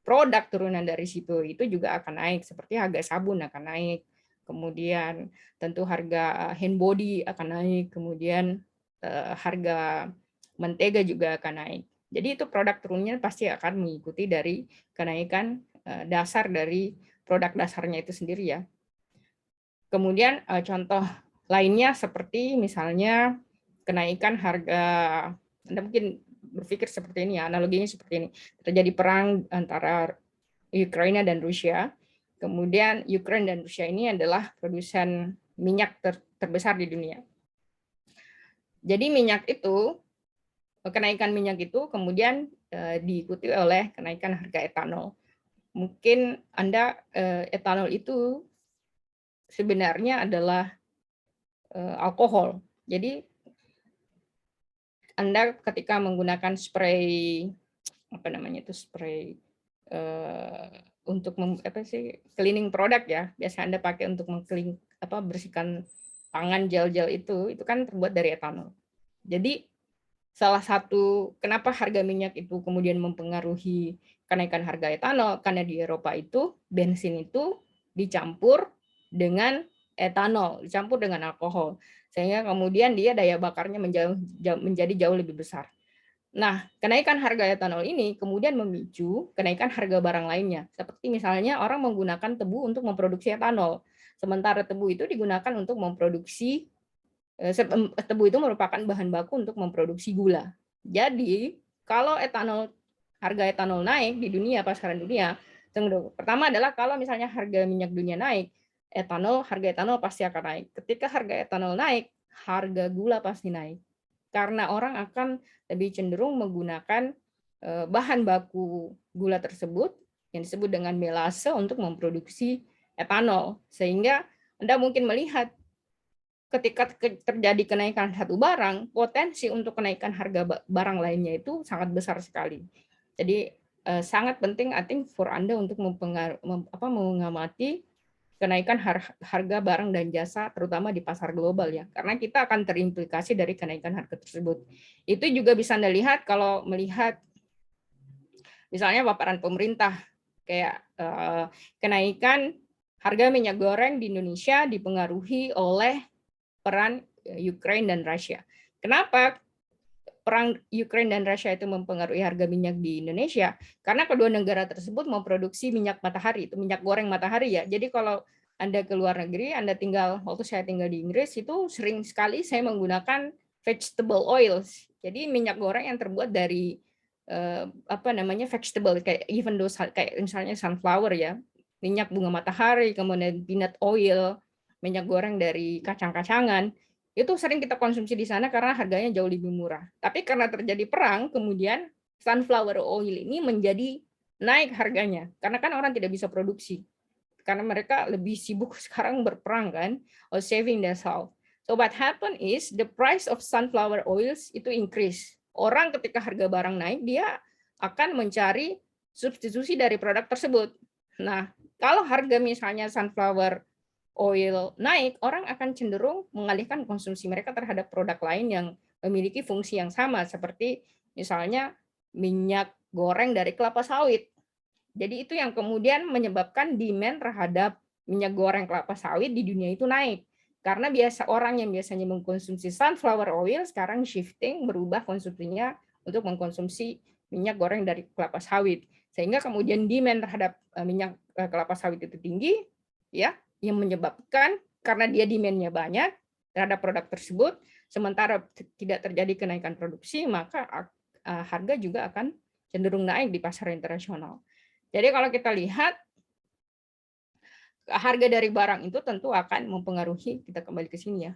produk turunan dari CPO itu juga akan naik, seperti harga sabun akan naik, kemudian tentu harga hand body akan naik, kemudian harga mentega juga akan naik. Jadi itu produk turunnya pasti akan mengikuti dari kenaikan dasar dari produk dasarnya itu sendiri ya. Kemudian contoh lainnya seperti misalnya kenaikan harga, Anda mungkin berpikir seperti ini ya, analoginya seperti ini. Terjadi perang antara Ukraina dan Rusia. Kemudian Ukraina dan Rusia ini adalah produsen minyak terbesar di dunia. Jadi kenaikan minyak itu kemudian diikuti oleh kenaikan harga etanol. Mungkin Anda etanol itu sebenarnya adalah alkohol. Jadi Anda ketika menggunakan spray spray untuk cleaning produk ya, biasa Anda pakai untuk bersihkan tangan, gel-gel itu kan terbuat dari etanol. Jadi salah satu kenapa harga minyak itu kemudian mempengaruhi kenaikan harga etanol, karena di Eropa itu bensin itu dicampur dengan etanol, dicampur dengan alkohol, sehingga kemudian dia daya bakarnya menjadi jauh lebih besar. Nah, kenaikan harga etanol ini kemudian memicu kenaikan harga barang lainnya, seperti misalnya orang menggunakan tebu untuk memproduksi etanol, sementara tebu itu digunakan untuk memproduksi tebu itu merupakan bahan baku untuk memproduksi gula. Jadi, kalau harga etanol naik di dunia, pasaran dunia, pertama adalah kalau misalnya harga minyak dunia naik, harga etanol pasti akan naik. Ketika harga etanol naik, harga gula pasti naik. Karena orang akan lebih cenderung menggunakan bahan baku gula tersebut yang disebut dengan melase untuk memproduksi etanol. Sehingga Anda mungkin melihat ketika terjadi kenaikan satu barang, potensi untuk kenaikan harga barang lainnya itu sangat besar sekali. Jadi sangat penting, I think, for Anda untuk mengamati kenaikan harga barang dan jasa, terutama di pasar global ya, karena kita akan terimplikasi dari kenaikan harga tersebut. Itu juga bisa Anda lihat kalau melihat misalnya paparan pemerintah, kayak kenaikan harga minyak goreng di Indonesia dipengaruhi oleh peran Ukraina dan Rusia. Kenapa perang Ukraina dan Rusia itu mempengaruhi harga minyak di Indonesia? Karena kedua negara tersebut memproduksi minyak matahari, itu minyak goreng matahari ya. Jadi kalau Anda ke luar negeri, Anda tinggal, waktu saya tinggal di Inggris, itu sering sekali saya menggunakan vegetable oils. Jadi minyak goreng yang terbuat dari vegetable, kayak even those, kayak misalnya sunflower ya, minyak bunga matahari, kemudian peanut oil, minyak goreng dari kacang-kacangan, itu sering kita konsumsi di sana karena harganya jauh lebih murah. Tapi karena terjadi perang, kemudian sunflower oil ini menjadi naik harganya, karena kan orang tidak bisa produksi. Karena mereka lebih sibuk sekarang berperang kan, or saving themselves. So what happened is the price of sunflower oils itu increase. Orang ketika harga barang naik, dia akan mencari substitusi dari produk tersebut. Nah, kalau harga misalnya sunflower oil naik, orang akan cenderung mengalihkan konsumsi mereka terhadap produk lain yang memiliki fungsi yang sama, seperti misalnya minyak goreng dari kelapa sawit. Jadi itu yang kemudian menyebabkan demand terhadap minyak goreng kelapa sawit di dunia itu naik. Karena orang yang biasanya mengkonsumsi sunflower oil sekarang shifting, berubah konsumsinya untuk mengkonsumsi minyak goreng dari kelapa sawit. Sehingga kemudian demand terhadap minyak kelapa sawit itu tinggi, ya, yang menyebabkan karena dia demand-nya banyak terhadap produk tersebut, sementara tidak terjadi kenaikan produksi, maka harga juga akan cenderung naik di pasar internasional. Jadi kalau kita lihat harga dari barang itu tentu akan mempengaruhi, kita kembali ke sini ya.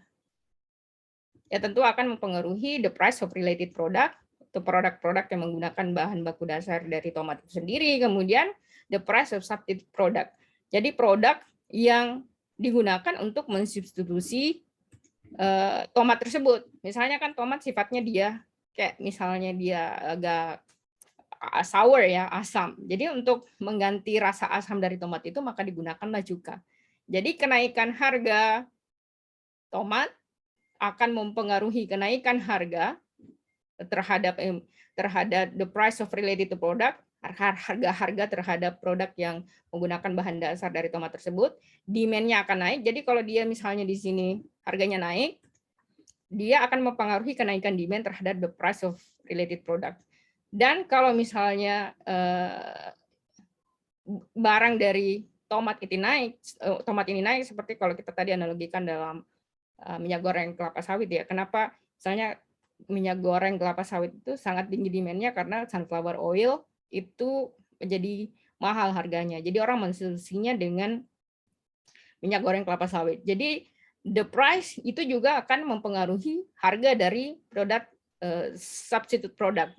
Ya tentu akan mempengaruhi the price of related product, atau produk-produk yang menggunakan bahan baku dasar dari tomat itu sendiri, kemudian the price of substitute product. Jadi produk yang digunakan untuk mensubstitusi tomat tersebut. Misalnya kan tomat sifatnya dia kayak misalnya dia agak sour ya, asam. Jadi untuk mengganti rasa asam dari tomat itu maka digunakanlah cuka. Jadi kenaikan harga tomat akan mempengaruhi kenaikan harga terhadap the price of related to product, harga terhadap produk yang menggunakan bahan dasar dari tomat tersebut, demand-nya akan naik. Jadi kalau dia misalnya di sini harganya naik, dia akan mempengaruhi kenaikan demand terhadap the price of related product. Dan kalau misalnya barang dari tomat ini naik seperti kalau kita tadi analogikan dalam minyak goreng kelapa sawit ya. Kenapa misalnya minyak goreng kelapa sawit itu sangat tinggi demand-nya karena sunflower oil itu menjadi mahal harganya. Jadi orang mensubstitusinya dengan minyak goreng kelapa sawit. Jadi the price itu juga akan mempengaruhi harga dari produk substitute product.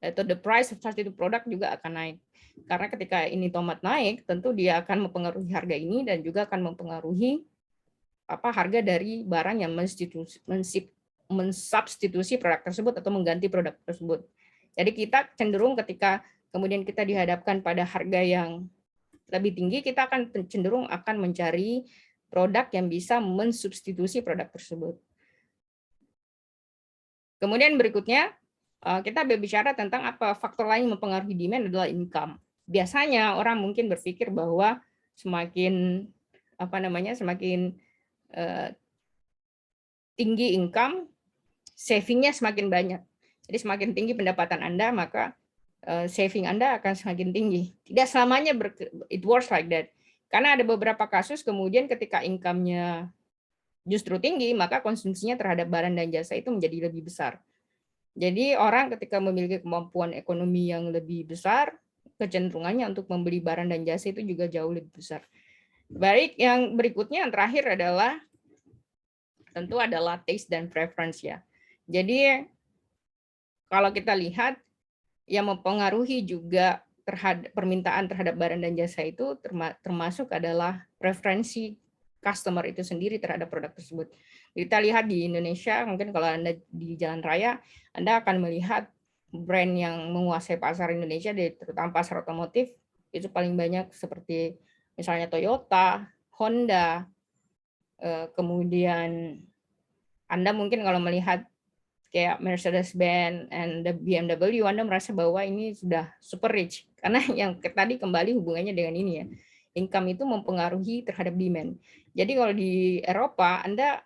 Atau the price of substitute product juga akan naik. Karena ketika ini tomat naik, tentu dia akan mempengaruhi harga ini dan juga akan mempengaruhi harga dari barang yang mensubstitusi produk tersebut atau mengganti produk tersebut. Jadi kita cenderung ketika kemudian kita dihadapkan pada harga yang lebih tinggi, kita akan cenderung akan mencari produk yang bisa mensubstitusi produk tersebut. Kemudian berikutnya, kita berbicara tentang apa faktor lain yang mempengaruhi demand adalah income. Biasanya orang mungkin berpikir bahwa semakin semakin tinggi income, savingnya semakin banyak. Jadi semakin tinggi pendapatan Anda, maka saving Anda akan semakin tinggi. Tidak selamanya it works like that. Karena ada beberapa kasus kemudian ketika income-nya justru tinggi, maka konsumsinya terhadap barang dan jasa itu menjadi lebih besar. Jadi orang ketika memiliki kemampuan ekonomi yang lebih besar, kecenderungannya untuk membeli barang dan jasa itu juga jauh lebih besar. Baik, yang berikutnya yang terakhir adalah tentu adalah taste dan preference ya. Jadi kalau kita lihat yang mempengaruhi juga terhadap permintaan terhadap barang dan jasa itu termasuk adalah preferensi customer itu sendiri terhadap produk tersebut. Kita lihat di Indonesia, mungkin kalau Anda di jalan raya, Anda akan melihat brand yang menguasai pasar Indonesia, terutama pasar otomotif, itu paling banyak seperti misalnya Toyota, Honda, kemudian Anda mungkin kalau melihat kayak Mercedes-Benz and the BMW, Anda merasa bahwa ini sudah super rich. Karena yang tadi kembali hubungannya dengan ini ya. Income itu mempengaruhi terhadap demand. Jadi kalau di Eropa, Anda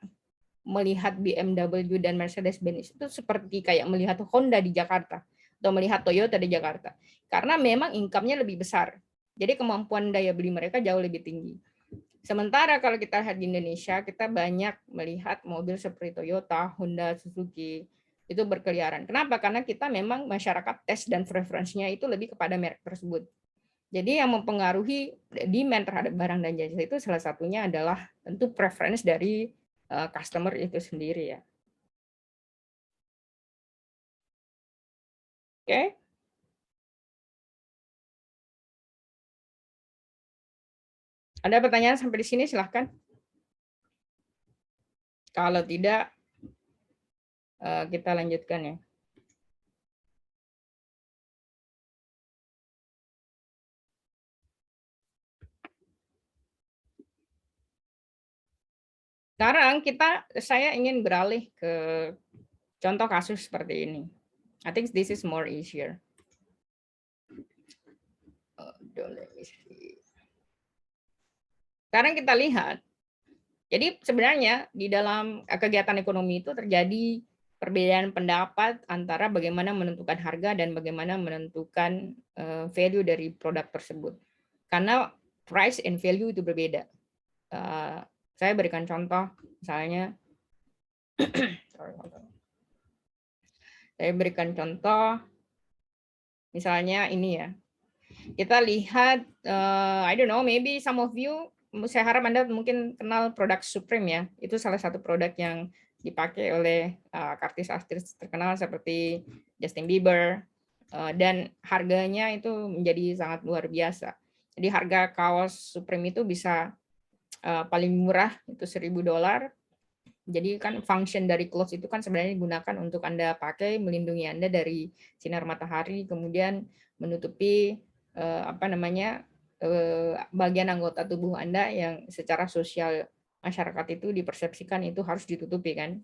melihat BMW dan Mercedes-Benz itu seperti kayak melihat Honda di Jakarta atau melihat Toyota di Jakarta. Karena memang income-nya lebih besar. Jadi kemampuan daya beli mereka jauh lebih tinggi. Sementara kalau kita lihat di Indonesia, kita banyak melihat mobil seperti Toyota, Honda, Suzuki, itu berkeliaran. Kenapa? Karena kita memang masyarakat tes dan preferensinya itu lebih kepada merek tersebut. Jadi yang mempengaruhi demand terhadap barang dan jasa itu salah satunya adalah tentu preference dari customer itu sendiri ya. Oke. Ada pertanyaan sampai di sini silahkan. Kalau tidak kita lanjutkan ya. Sekarang saya ingin beralih ke contoh kasus seperti ini. I think this is more easier. Sekarang kita lihat, jadi sebenarnya di dalam kegiatan ekonomi itu terjadi perbedaan pendapat antara bagaimana menentukan harga dan bagaimana menentukan value dari produk tersebut. Karena price and value itu berbeda. Saya berikan contoh, misalnya, saya berikan contoh, misalnya ini ya. Kita lihat, I don't know, maybe some of you, saya harap Anda mungkin kenal produk Supreme ya. Itu salah satu produk yang dipakai oleh artis-artis terkenal seperti Justin Bieber, dan harganya itu menjadi sangat luar biasa. Jadi harga kaos Supreme itu bisa paling murah itu $1.000. Jadi kan function dari clothes itu kan sebenarnya digunakan untuk Anda pakai melindungi Anda dari sinar matahari, kemudian menutupi bagian anggota tubuh Anda yang secara sosial masyarakat itu dipersepsikan itu harus ditutupi kan.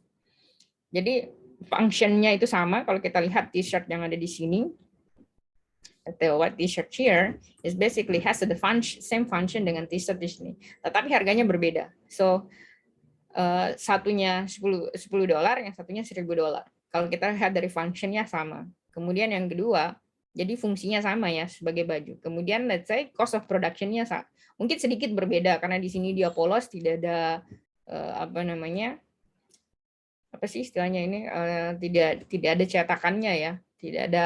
Jadi functionnya itu sama. Kalau kita lihat t-shirt yang ada di sini, the white t-shirt here is basically has the same function dengan t-shirt di sini, tetapi harganya berbeda. So satunya $10, yang satunya $1.000. Kalau kita lihat dari functionnya sama. Kemudian yang kedua, jadi fungsinya sama ya sebagai baju. Kemudian let's say cost of production-nya mungkin sedikit berbeda karena di sini dia polos, tidak ada apa sih istilahnya ini, tidak ada cetakannya ya, tidak ada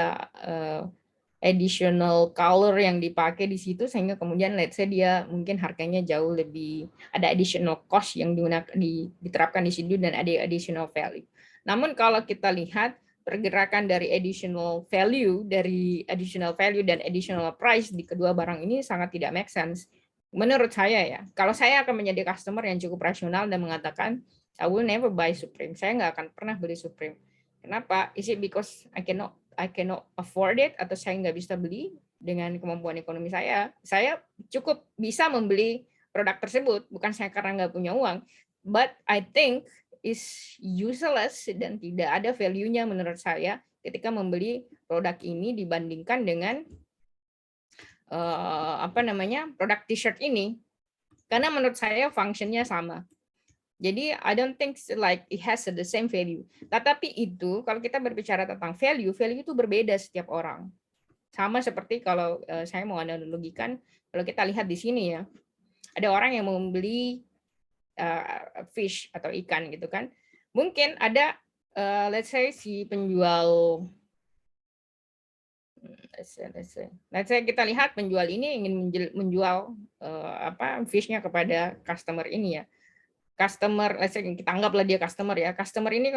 additional color yang dipakai di situ, sehingga kemudian let's say dia mungkin harganya jauh lebih, ada additional cost yang diterapkan di situ dan ada additional value. Namun kalau kita lihat pergerakan dari additional value dan additional price di kedua barang ini sangat tidak make sense. Menurut saya ya, kalau saya akan menjadi customer yang cukup rasional dan mengatakan I will never buy Supreme, saya nggak akan pernah beli Supreme. Kenapa? Is it because I cannot afford it, atau saya nggak bisa beli dengan kemampuan ekonomi saya? Saya cukup bisa membeli produk tersebut, bukan saya karena nggak punya uang, but I think is useless dan tidak ada value-nya menurut saya ketika membeli produk ini dibandingkan dengan produk t-shirt ini, karena menurut saya function-nya sama. Jadi I don't think like it has the same value. Tetapi itu kalau kita berbicara tentang value itu berbeda setiap orang. Sama seperti kalau saya mau analogikan, kalau kita lihat di sini ya, ada orang yang membeli fish atau ikan gitu kan. Mungkin ada let's say si penjual, let's say kita lihat penjual ini ingin menjual fish-nya kepada customer ini ya. Customer, let's say kita anggaplah dia customer ya. Customer ini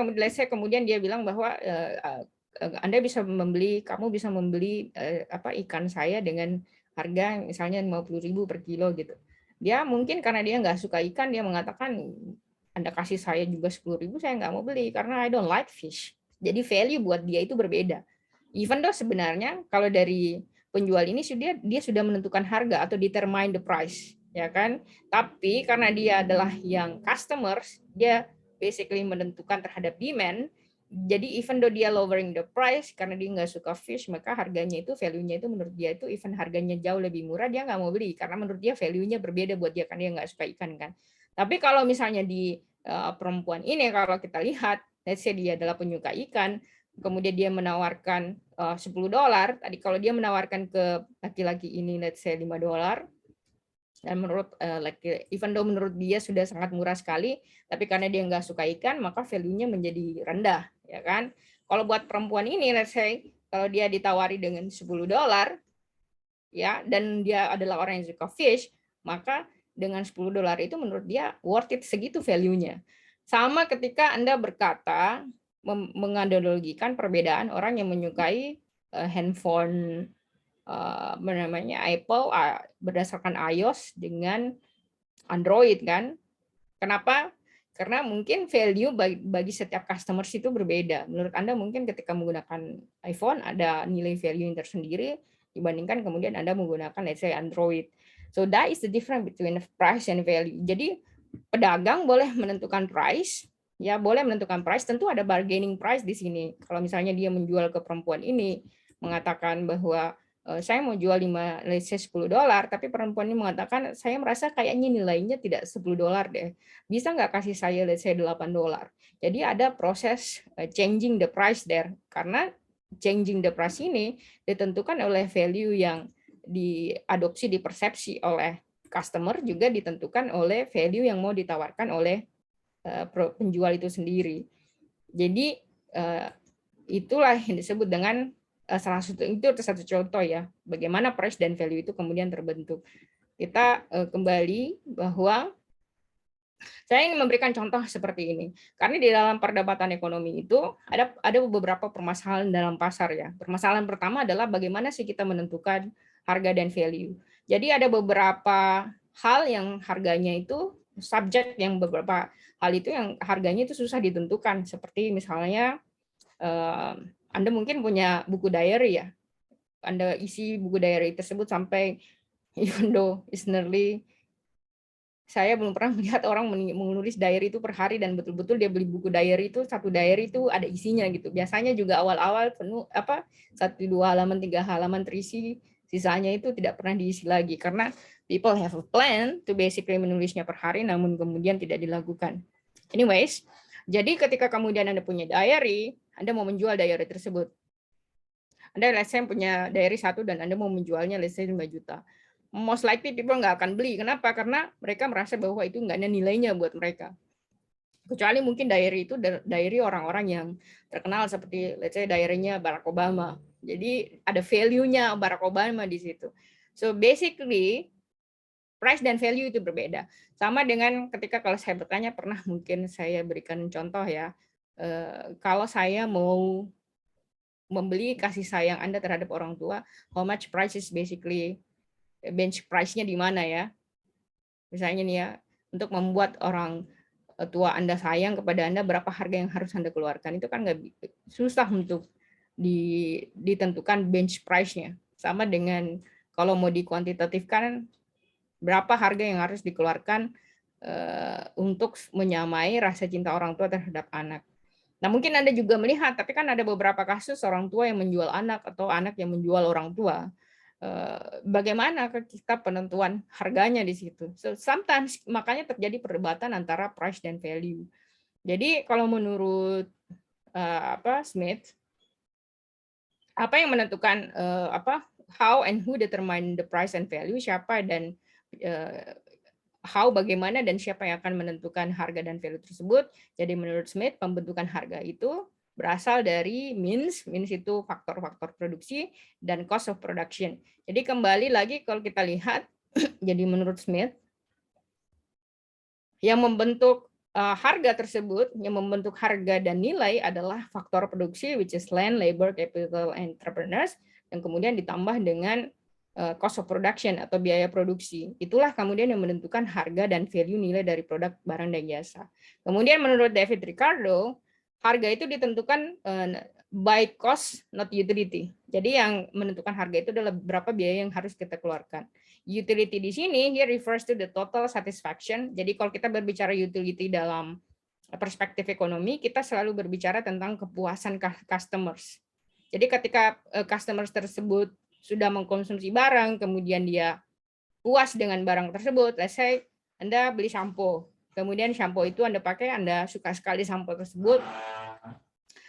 kemudian dia bilang bahwa kamu bisa membeli ikan saya dengan harga misalnya 50.000 per kilo gitu. Dia mungkin karena dia nggak suka ikan, dia mengatakan Anda kasih saya juga 10.000, saya nggak mau beli karena I don't like fish. Jadi value buat dia itu berbeda. Even though sebenarnya kalau dari penjual ini dia sudah menentukan harga atau determine the price, ya kan? Tapi karena dia adalah yang customers, dia basically menentukan terhadap demand. Jadi even though dia lowering the price karena dia nggak suka fish, maka harganya itu value-nya itu menurut dia itu even harganya jauh lebih murah, dia nggak mau beli karena menurut dia value-nya berbeda buat dia kan dia nggak suka ikan kan. Tapi kalau misalnya di perempuan ini kalau kita lihat, let's say dia adalah penyuka ikan, kemudian dia menawarkan $10, tadi kalau dia menawarkan ke laki-laki ini let's say $5, dan menurut even though menurut dia sudah sangat murah sekali, tapi karena dia nggak suka ikan, maka value-nya menjadi rendah, ya kan? Kalau buat perempuan ini, let's say, kalau dia ditawari dengan $10, ya, dan dia adalah orang yang suka fish, maka dengan $10 itu menurut dia worth it, segitu value-nya. Sama ketika Anda berkata, menganalogikan perbedaan orang yang menyukai handphone namanya Apple berdasarkan iOS dengan Android kan. Kenapa? Karena mungkin value bagi setiap customers itu berbeda. Menurut Anda mungkin ketika menggunakan iPhone ada nilai value yang tersendiri dibandingkan kemudian Anda menggunakan let's say Android. So that is the difference between price and value. Jadi pedagang boleh menentukan price, ya boleh menentukan price, tentu ada bargaining price di sini. Kalau misalnya dia menjual ke perempuan ini mengatakan bahwa saya mau jual let's say $10, tapi perempuan ini mengatakan saya merasa kayaknya nilainya tidak $10 deh. Bisa nggak kasih saya let's say $8? Jadi ada proses changing the price there, karena changing the price ini ditentukan oleh value yang diadopsi, dipersepsi oleh customer, juga ditentukan oleh value yang mau ditawarkan oleh penjual itu sendiri. Jadi itulah yang disebut dengan salah satu contoh ya, bagaimana price dan value itu kemudian terbentuk. Kita kembali bahwa saya ingin memberikan contoh seperti ini, karena di dalam perdebatan ekonomi itu ada beberapa permasalahan dalam pasar ya. Permasalahan pertama adalah bagaimana sih kita menentukan harga dan value. Jadi ada beberapa hal yang harganya itu subjek, yang beberapa hal itu yang harganya itu susah ditentukan, seperti misalnya Anda mungkin punya buku diary ya. Anda isi buku diary tersebut sampai even though it's nearly, saya belum pernah melihat orang menulis diary itu per hari dan betul-betul dia beli buku diary itu, satu diary itu ada isinya gitu. Biasanya juga awal-awal penuh 1-2 halaman, 3 halaman terisi, sisanya itu tidak pernah diisi lagi karena people have a plan to basically menulisnya per hari namun kemudian tidak dilakukan. Anyways, jadi ketika kemudian Anda punya diary, Anda mau menjual diary tersebut. Anda let's say punya diary 1 dan Anda mau menjualnya let's say 5 juta. Most likely people nggak akan beli. Kenapa? Karena mereka merasa bahwa itu nggak ada nilainya buat mereka. Kecuali mungkin diary itu diary orang-orang yang terkenal seperti let's say diary-nya Barack Obama. Jadi ada value-nya Barack Obama di situ. So basically price dan value itu berbeda. Sama dengan ketika kalau saya bertanya, pernah mungkin saya berikan contoh ya, kalau saya mau membeli kasih sayang Anda terhadap orang tua, how much price is basically bench price-nya di mana ya. Misalnya nih ya, untuk membuat orang tua Anda sayang kepada Anda, berapa harga yang harus Anda keluarkan. Itu kan nggak susah untuk ditentukan bench price-nya. Sama dengan kalau mau dikuantitatifkan, berapa harga yang harus dikeluarkan untuk menyamai rasa cinta orang tua terhadap anak. Nah, mungkin Anda juga melihat, tapi kan ada beberapa kasus orang tua yang menjual anak atau anak yang menjual orang tua. Bagaimana kita penentuan harganya di situ? So, sometimes makanya terjadi perdebatan antara price dan value. Jadi kalau menurut Smith, apa yang menentukan how and who determine the price and value, siapa dan how, bagaimana dan siapa yang akan menentukan harga dan value tersebut. Jadi menurut Smith, pembentukan harga itu berasal dari means itu faktor-faktor produksi dan cost of production. Jadi kembali lagi kalau kita lihat, jadi menurut Smith, yang membentuk harga tersebut, yang membentuk harga dan nilai adalah faktor produksi, which is land, labor, capital, and entrepreneurs, yang kemudian ditambah dengan cost of production atau biaya produksi. Itulah kemudian yang menentukan harga dan value nilai dari produk, barang, dan jasa. Kemudian menurut David Ricardo, harga itu ditentukan by cost, not utility. Jadi yang menentukan harga itu adalah berapa biaya yang harus kita keluarkan. Utility di sini here refers to the total satisfaction. Jadi kalau kita berbicara utility dalam perspektif ekonomi, kita selalu berbicara tentang kepuasan customers. Jadi ketika customers tersebut sudah mengkonsumsi barang, kemudian dia puas dengan barang tersebut, let's say Anda beli sampo. kemudian shampoo itu Anda pakai, Anda suka sekali shampoo tersebut,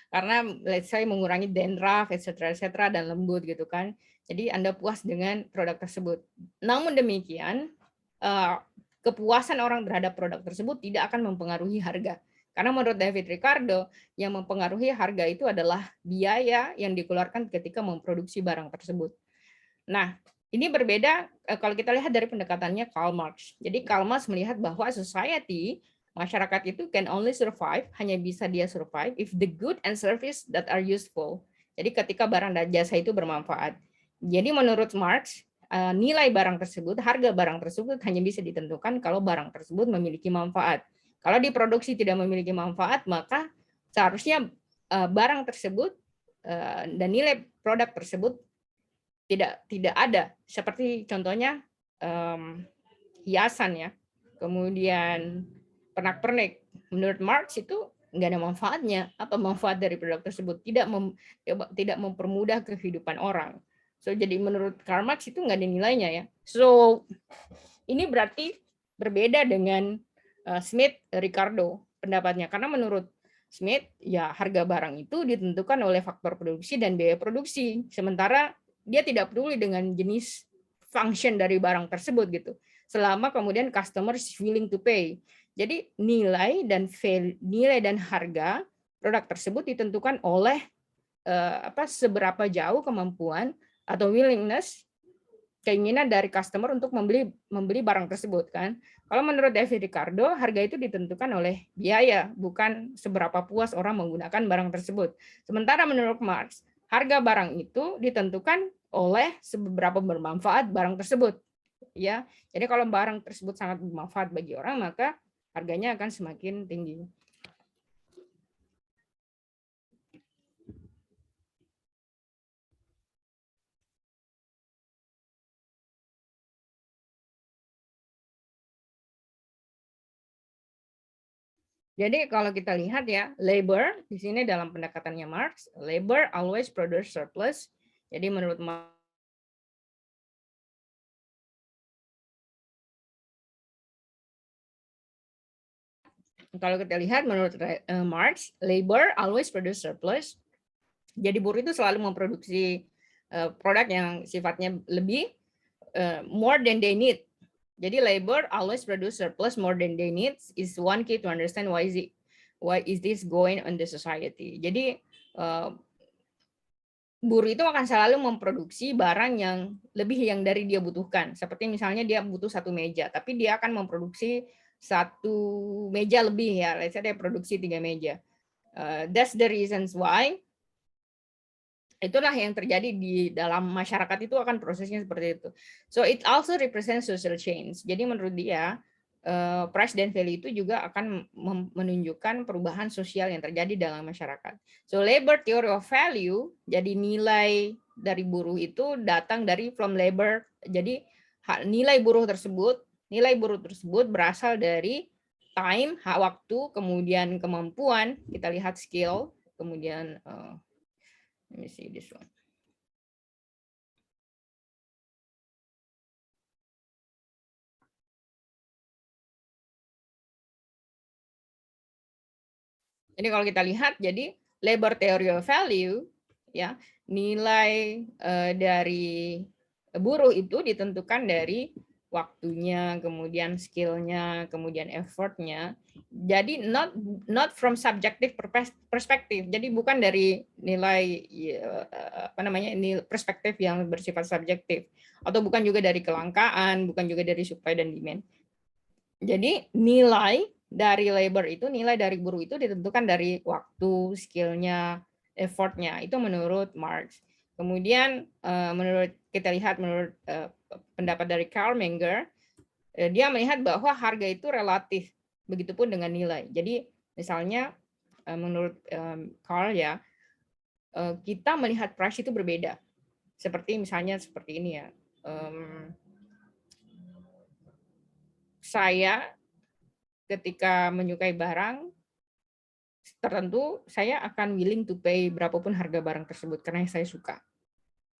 karena let's say mengurangi dandruff, etc., dan lembut gitu kan. Jadi Anda puas dengan produk tersebut. Namun demikian, kepuasan orang terhadap produk tersebut tidak akan mempengaruhi harga. Karena menurut David Ricardo, yang mempengaruhi harga itu adalah biaya yang dikeluarkan ketika memproduksi barang tersebut. Nah, ini berbeda kalau kita lihat dari pendekatannya Karl Marx. Jadi Karl Marx melihat bahwa society, masyarakat itu can only survive, hanya bisa dia survive if the good and service that are useful. Jadi ketika barang dan jasa itu bermanfaat. Jadi menurut Marx, nilai barang tersebut, harga barang tersebut hanya bisa ditentukan kalau barang tersebut memiliki manfaat. Kalau diproduksi tidak memiliki manfaat, maka seharusnya barang tersebut dan nilai produk tersebut tidak ada. Seperti contohnya hiasan ya, kemudian pernak-pernik. Menurut Marx itu nggak ada manfaatnya. Apa manfaat dari produk tersebut? Tidak mempermudah kehidupan orang. So jadi menurut Karl Marx itu nggak ada nilainya ya. So ini berarti berbeda dengan Smith Ricardo pendapatnya, karena menurut Smith ya harga barang itu ditentukan oleh faktor produksi dan biaya produksi, sementara dia tidak peduli dengan jenis function dari barang tersebut gitu, selama kemudian customer is willing to pay. Jadi nilai dan harga produk tersebut ditentukan oleh seberapa jauh kemampuan atau willingness, keinginan dari customer untuk membeli barang tersebut kan. Kalau menurut David Ricardo, harga itu ditentukan oleh biaya, bukan seberapa puas orang menggunakan barang tersebut. Sementara menurut Marx, harga barang itu ditentukan oleh seberapa bermanfaat barang tersebut. Ya, jadi kalau barang tersebut sangat bermanfaat bagi orang, maka harganya akan semakin tinggi. Jadi kalau kita lihat ya, labor di sini dalam pendekatannya Marx, labor always produce surplus. Jadi menurut Marx, kalau kita lihat menurut Marx, labor always produce surplus. Jadi buruh itu selalu memproduksi produk yang sifatnya lebih, more than they need. Jadi labor always produce surplus more than they need is one key to understand why is this going on the society. Jadi buruh itu akan selalu memproduksi barang yang lebih yang dari dia butuhkan. Seperti misalnya dia butuh satu meja, tapi dia akan memproduksi satu meja lebih ya. Let's say dia produksi 3 meja. That's the reasons why. Itulah yang terjadi di dalam masyarakat, itu akan prosesnya seperti itu. So it also represents social change. Jadi menurut dia, price dan value itu juga akan menunjukkan perubahan sosial yang terjadi dalam masyarakat. So labor theory of value, jadi nilai dari buruh itu datang dari from labor. Jadi nilai buruh tersebut berasal dari time, hak waktu, kemudian kemampuan, kita lihat skill, kemudian let me see this one. Jadi kalau kita lihat, jadi labor theory of value, ya nilai dari buruh itu ditentukan dari waktunya, kemudian skillnya, kemudian effortnya. Jadi not from subjective perspective. Jadi bukan dari nilai nilai perspektif yang bersifat subjektif, atau bukan juga dari kelangkaan, bukan juga dari supply dan demand. Jadi nilai dari labor itu, nilai dari buruh itu ditentukan dari waktu, skillnya, effortnya. Itu menurut Marx. Kemudian menurut pendapat dari Karl Menger, dia melihat bahwa harga itu relatif, begitupun dengan nilai. Jadi misalnya menurut Karl ya, kita melihat price itu berbeda. Seperti misalnya seperti ini ya. Saya ketika menyukai barang tertentu, saya akan willing to pay berapapun harga barang tersebut karena saya suka.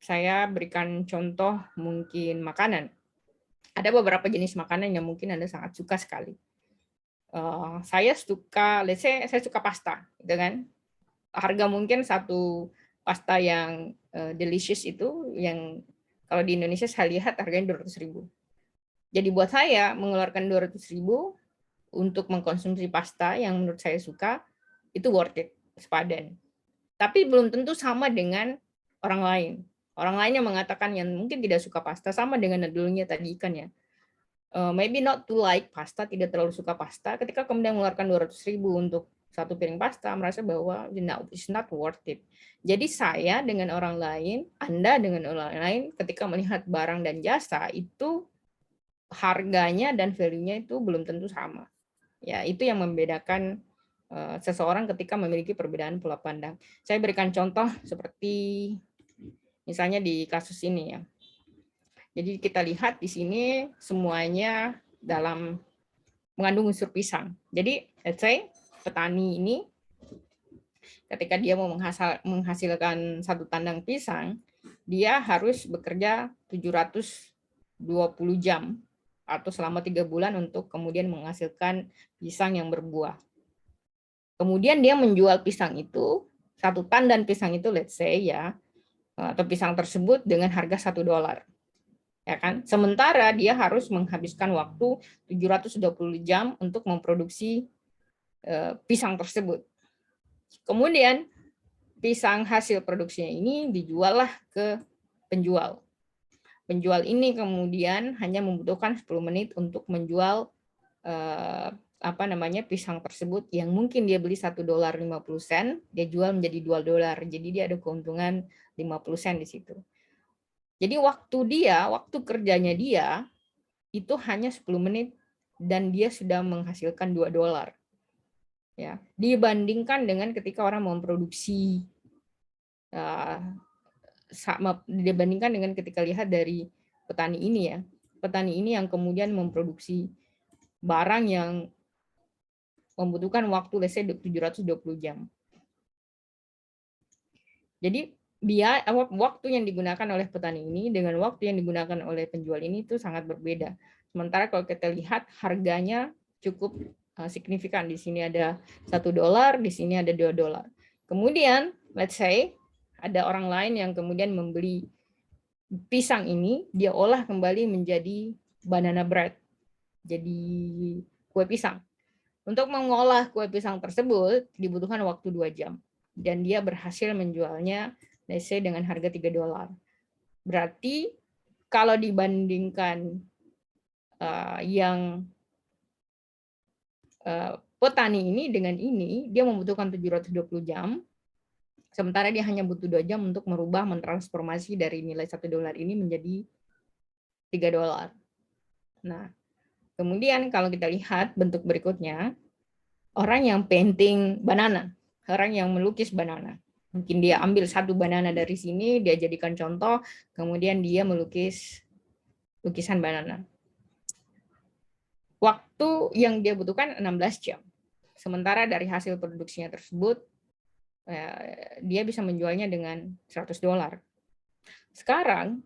Saya berikan contoh mungkin makanan. Ada beberapa jenis makanan yang mungkin Anda sangat suka sekali. Saya suka, let's say saya suka pasta, gitu kan. Harga mungkin satu pasta yang delicious itu, yang kalau di Indonesia saya lihat harganya 200.000. Jadi buat saya mengeluarkan 200.000 untuk mengkonsumsi pasta yang menurut saya suka, itu worth it, sepadan. Tapi belum tentu sama dengan orang lain. Orang lain yang mengatakan yang mungkin tidak suka pasta, sama dengan dulunya tadi ikan ya. Maybe not to like pasta, tidak terlalu suka pasta, ketika kemudian mengeluarkan 200.000 untuk satu piring pasta, merasa bahwa no, it's not worth it. Jadi saya dengan orang lain, Anda dengan orang lain, ketika melihat barang dan jasa, itu harganya dan value-nya itu belum tentu sama. Ya, itu yang membedakan seseorang ketika memiliki perbedaan pola pandang. Saya berikan contoh seperti misalnya di kasus ini ya. Jadi kita lihat di sini semuanya dalam mengandung unsur pisang. Jadi let's say petani ini ketika dia mau menghasilkan satu tandang pisang, dia harus bekerja 720 jam atau selama 3 bulan untuk kemudian menghasilkan pisang yang berbuah. Kemudian dia menjual pisang itu, satu tandan pisang itu let's say ya, atau pisang tersebut dengan harga $1. Ya kan? Sementara dia harus menghabiskan waktu 720 jam untuk memproduksi pisang tersebut. Kemudian pisang hasil produksinya ini dijuallah ke penjual. Penjual ini kemudian hanya membutuhkan 10 menit untuk menjual pisang tersebut yang mungkin dia beli $1.50, dia jual menjadi $2. Jadi dia ada keuntungan 50 sen di situ. Jadi waktu kerjanya dia itu hanya 10 menit dan dia sudah menghasilkan $2. Ya, dibandingkan dengan ketika orang memproduksi, dibandingkan dengan ketika lihat dari petani ini ya. Petani ini yang kemudian memproduksi barang yang membutuhkan waktu let's say 720 jam. Jadi waktu yang digunakan oleh petani ini dengan waktu yang digunakan oleh penjual ini itu sangat berbeda. Sementara kalau kita lihat harganya cukup signifikan. Di sini ada $1, di sini ada $2. Kemudian let's say ada orang lain yang kemudian membeli pisang ini, dia olah kembali menjadi banana bread, jadi kue pisang. Untuk mengolah kue pisang tersebut dibutuhkan waktu 2 jam. Dan dia berhasil menjualnya let's say dengan harga $3. Berarti kalau dibandingkan yang petani ini dengan ini, dia membutuhkan 720 jam, sementara dia hanya butuh 2 jam untuk mentransformasi dari nilai $1 ini menjadi $3. Nah, kemudian kalau kita lihat bentuk berikutnya, orang yang painting banana, orang yang melukis banana. Mungkin dia ambil satu banana dari sini, dia jadikan contoh, kemudian dia melukis lukisan banana. Waktu yang dia butuhkan 16 jam. Sementara dari hasil produksinya tersebut, dia bisa menjualnya dengan $100. Sekarang,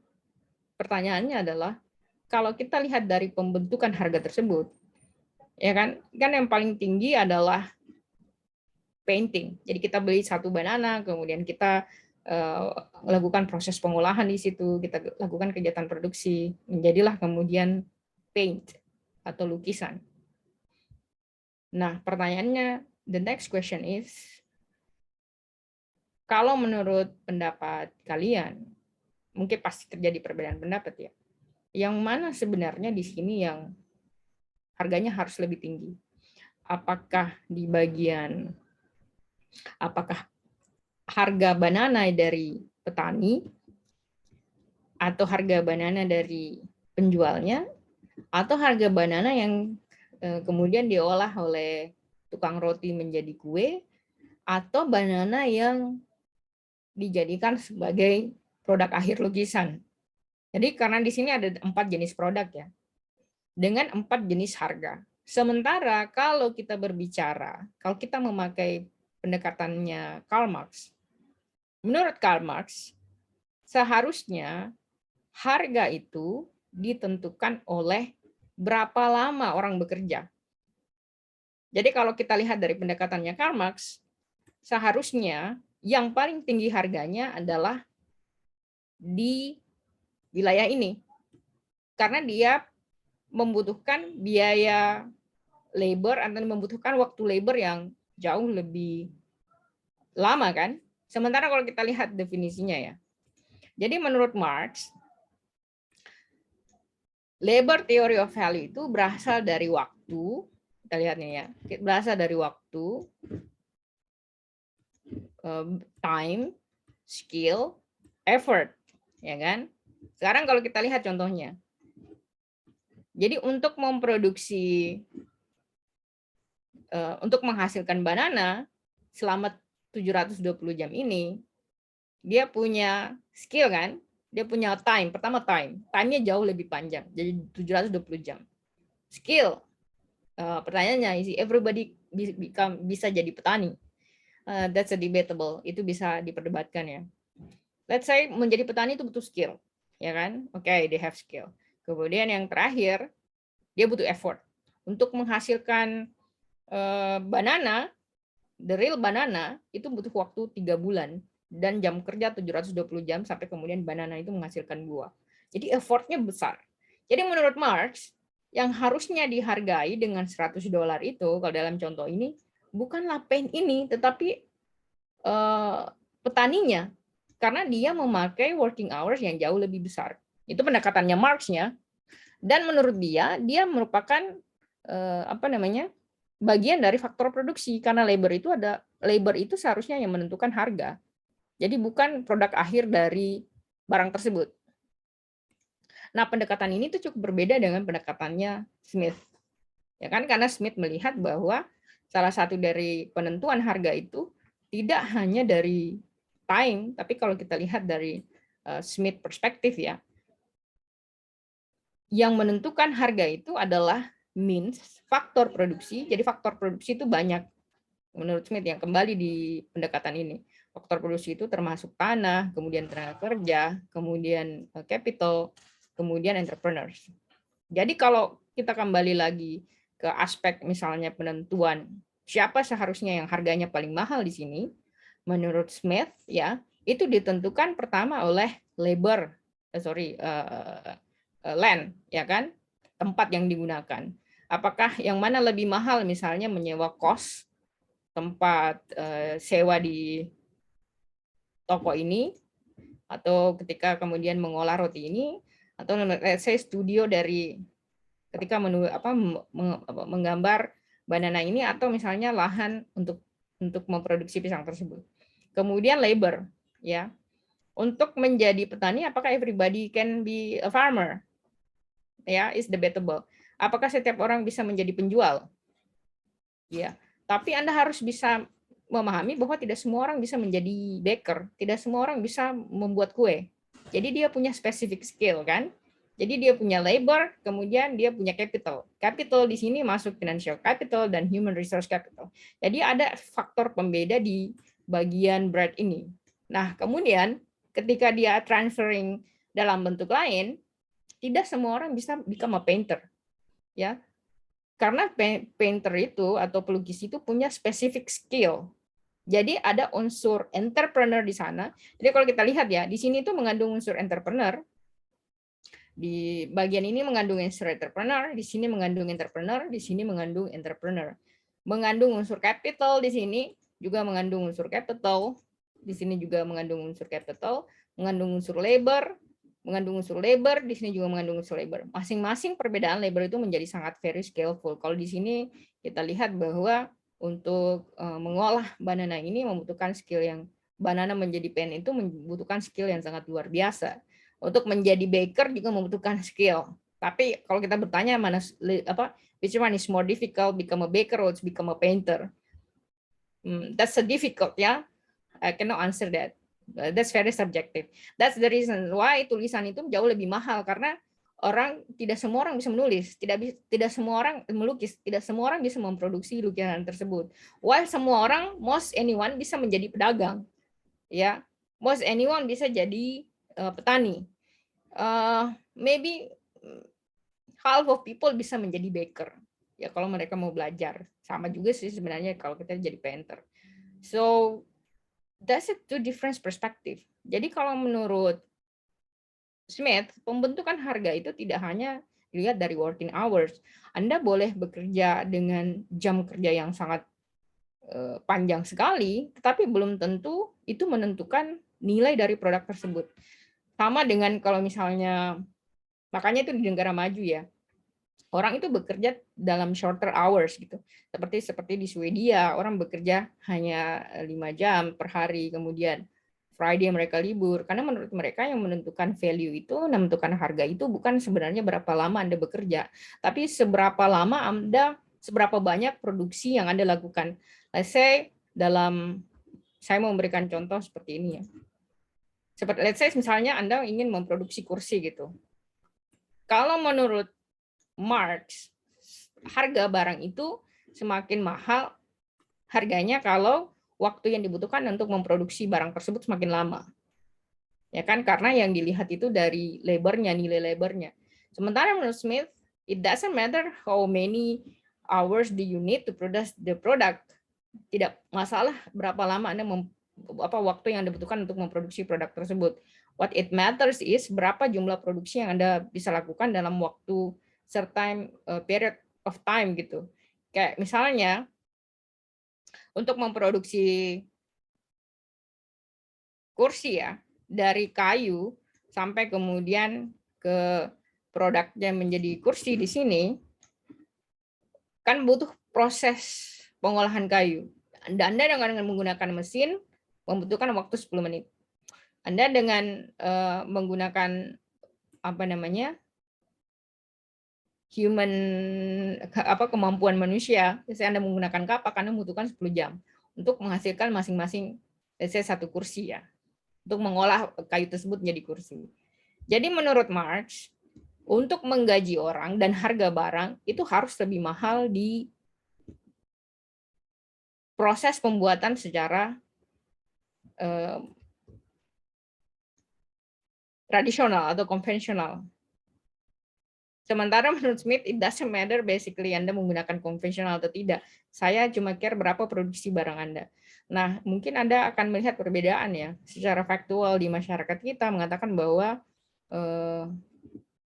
pertanyaannya adalah, kalau kita lihat dari pembentukan harga tersebut, ya kan yang paling tinggi adalah painting. Jadi kita beli satu banana, kemudian kita lakukan proses pengolahan di situ, kita lakukan kegiatan produksi, menjadilah kemudian paint atau lukisan. Nah, pertanyaannya, the next question is, kalau menurut pendapat kalian, mungkin pasti terjadi perbedaan pendapat ya, yang mana sebenarnya di sini yang harganya harus lebih tinggi? Apakah harga banana dari petani, atau harga banana dari penjualnya, atau harga banana yang kemudian diolah oleh tukang roti menjadi kue, atau banana yang dijadikan sebagai produk akhir lukisan. Jadi karena di sini ada 4 jenis produk ya, dengan 4 jenis harga. Sementara kalau kita berbicara, kalau kita memakai pendekatannya Karl Marx, menurut Karl Marx, seharusnya harga itu ditentukan oleh berapa lama orang bekerja. Jadi kalau kita lihat dari pendekatannya Karl Marx, seharusnya yang paling tinggi harganya adalah di wilayah ini. Karena dia membutuhkan biaya labor atau membutuhkan waktu labor yang jauh lebih lama kan. Sementara kalau kita lihat definisinya ya. Jadi menurut Marx, labor theory of value itu berasal dari waktu, kita lihat nih ya, berasal dari waktu, time, skill, effort, ya kan? Sekarang kalau kita lihat contohnya. Jadi untuk memproduksi, untuk menghasilkan banana selama 720 jam ini, dia punya skill kan? Dia punya time. Pertama time. Time-nya jauh lebih panjang. Jadi 720 jam. Skill. Pertanyaannya, is everybody bisa jadi petani? That's a debatable. Itu bisa diperdebatkan ya. Let's say menjadi petani itu butuh skill. Ya kan? Oke, they have skill. Kemudian yang terakhir, dia butuh effort. Untuk menghasilkan banana, the real banana, itu butuh waktu 3 bulan. Dan jam kerja 720 jam sampai kemudian banana itu menghasilkan buah. Jadi effortnya besar. Jadi menurut Marx, yang harusnya dihargai dengan $100 itu, kalau dalam contoh ini, bukanlah paint ini, tetapi petaninya. Karena dia memakai working hours yang jauh lebih besar. Itu pendekatannya Marx-nya. Dan menurut dia merupakan bagian dari faktor produksi, karena labor itu seharusnya yang menentukan harga. Jadi bukan produk akhir dari barang tersebut. Nah, pendekatan ini tuh cukup berbeda dengan pendekatannya Smith. Ya kan? Karena Smith melihat bahwa salah satu dari penentuan harga itu tidak hanya dari time, tapi kalau kita lihat dari Smith perspektif ya, yang menentukan harga itu adalah means, faktor produksi. Jadi faktor produksi itu banyak menurut Smith yang kembali di pendekatan ini. Faktor produksi itu termasuk tanah, kemudian tenaga kerja, kemudian capital, kemudian entrepreneurs. Jadi kalau kita kembali lagi ke aspek misalnya penentuan siapa seharusnya yang harganya paling mahal di sini, menurut Smith ya, itu ditentukan pertama oleh labor, land, ya kan, tempat yang digunakan. Apakah yang mana lebih mahal misalnya menyewa kos tempat sewa di toko ini, atau ketika kemudian mengolah roti ini, atau let's say studio dari ketika menggambar banana ini, atau misalnya lahan untuk memproduksi pisang tersebut. Kemudian labor, ya. Untuk menjadi petani, apakah everybody can be a farmer? Ya, is debatable. Apakah setiap orang bisa menjadi penjual? Ya, tapi Anda harus bisa memahami bahwa tidak semua orang bisa menjadi baker, tidak semua orang bisa membuat kue. Jadi dia punya specific skill kan? Jadi dia punya labor, kemudian dia punya capital. Capital di sini masuk financial capital dan human resource capital. Jadi ada faktor pembeda di bagian bread ini. Nah, kemudian ketika dia transferring dalam bentuk lain, tidak semua orang bisa become a painter. Ya, karena painter itu atau pelukis itu punya specific skill. Jadi ada unsur entrepreneur di sana. Jadi kalau kita lihat ya, di sini itu mengandung unsur entrepreneur. Di bagian ini mengandung unsur entrepreneur, di sini mengandung entrepreneur, di sini mengandung entrepreneur. Mengandung unsur capital di sini, juga mengandung unsur capital. Di sini juga mengandung unsur capital, mengandung unsur labor, di sini juga mengandung unsur labor. Masing-masing perbedaan labor itu menjadi sangat very skillful. Kalau di sini kita lihat bahwa untuk mengolah banana ini membutuhkan skill yang, banana menjadi pen itu membutuhkan skill yang sangat luar biasa. Untuk menjadi baker juga membutuhkan skill. Tapi kalau kita bertanya which one is more difficult, become a baker or become a painter? That's a difficult ya. I cannot answer that. That's very subjective. That's the reason why tulisan itu jauh lebih mahal, karena tidak semua orang bisa menulis, tidak semua orang melukis, tidak semua orang bisa memproduksi lukisan tersebut. While semua orang, most anyone bisa menjadi pedagang, ya, most anyone bisa jadi petani. Maybe half of people bisa menjadi baker, ya kalau mereka mau belajar. Sama juga sih sebenarnya kalau kita jadi painter. So that's a two different perspective. Jadi kalau menurut Smith, pembentukan harga itu tidak hanya dilihat dari working hours. Anda boleh bekerja dengan jam kerja yang sangat panjang sekali, tetapi belum tentu itu menentukan nilai dari produk tersebut. Sama dengan kalau misalnya, makanya itu di negara maju ya, orang itu bekerja dalam shorter hours gitu. Seperti di Swedia, orang bekerja hanya 5 jam per hari, kemudian Friday mereka libur. Karena menurut mereka yang menentukan value itu, menentukan harga itu bukan sebenarnya berapa lama Anda bekerja, tapi seberapa lama Anda, seberapa banyak produksi yang Anda lakukan. Let's say saya mau memberikan contoh seperti ini ya. Seperti let's say misalnya Anda ingin memproduksi kursi gitu. Kalau menurut Marx, harga barang itu semakin mahal harganya kalau waktu yang dibutuhkan untuk memproduksi barang tersebut semakin lama. Ya kan, karena yang dilihat itu dari labornya, nilai labornya. Sementara menurut Smith, it doesn't matter how many hours do you need to produce the product. Tidak masalah berapa lama Anda waktu yang dibutuhkan untuk memproduksi produk tersebut. What it matters is berapa jumlah produksi yang Anda bisa lakukan dalam waktu certain period of time gitu. Kayak misalnya untuk memproduksi kursi ya, dari kayu sampai kemudian ke produknya menjadi kursi di sini, kan butuh proses pengolahan kayu. Anda dengan menggunakan mesin membutuhkan waktu 10 menit. Anda dengan menggunakan kemampuan manusia, misalnya Anda menggunakan kapak, Anda membutuhkan 10 jam untuk menghasilkan masing-masing satu kursi ya, untuk mengolah kayu tersebut menjadi kursi. Jadi menurut Marx, untuk menggaji orang dan harga barang itu harus lebih mahal di proses pembuatan secara tradisional atau konvensional. Sementara menurut Smith, it doesn't matter basically Anda menggunakan konvensional atau tidak. Saya cuma care berapa produksi barang Anda. Nah, mungkin Anda akan melihat perbedaan ya. Secara faktual di masyarakat kita mengatakan bahwa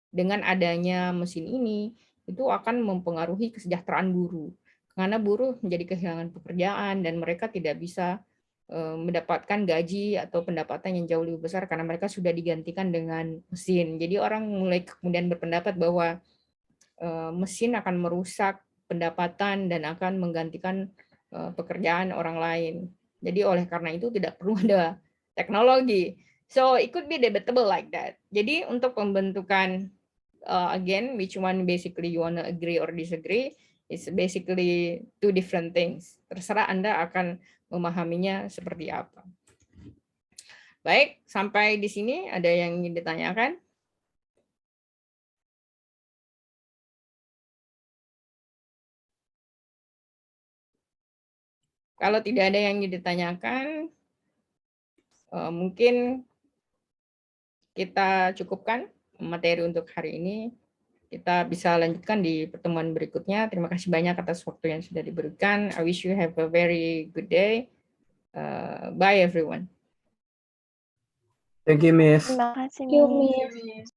dengan adanya mesin ini, itu akan mempengaruhi kesejahteraan buruh. Karena buruh menjadi kehilangan pekerjaan dan mereka tidak bisa mendapatkan gaji atau pendapatan yang jauh lebih besar karena mereka sudah digantikan dengan mesin. Jadi orang mulai kemudian berpendapat bahwa mesin akan merusak pendapatan dan akan menggantikan pekerjaan orang lain. Jadi oleh karena itu tidak perlu ada teknologi. So it could be debatable like that. Jadi untuk pembentukan again, which one basically you wanna agree or disagree, it's basically two different things. Terserah Anda akan memahaminya seperti apa. Baik, sampai di sini ada yang ingin ditanyakan? Kalau tidak ada yang ingin ditanyakan, mungkin kita cukupkan materi untuk hari ini. Kita bisa lanjutkan di pertemuan berikutnya. Terima kasih banyak atas waktu yang sudah diberikan. I wish you have a very good day. Bye everyone. Thank you, Miss. Terima kasih, You, Miss. Miss.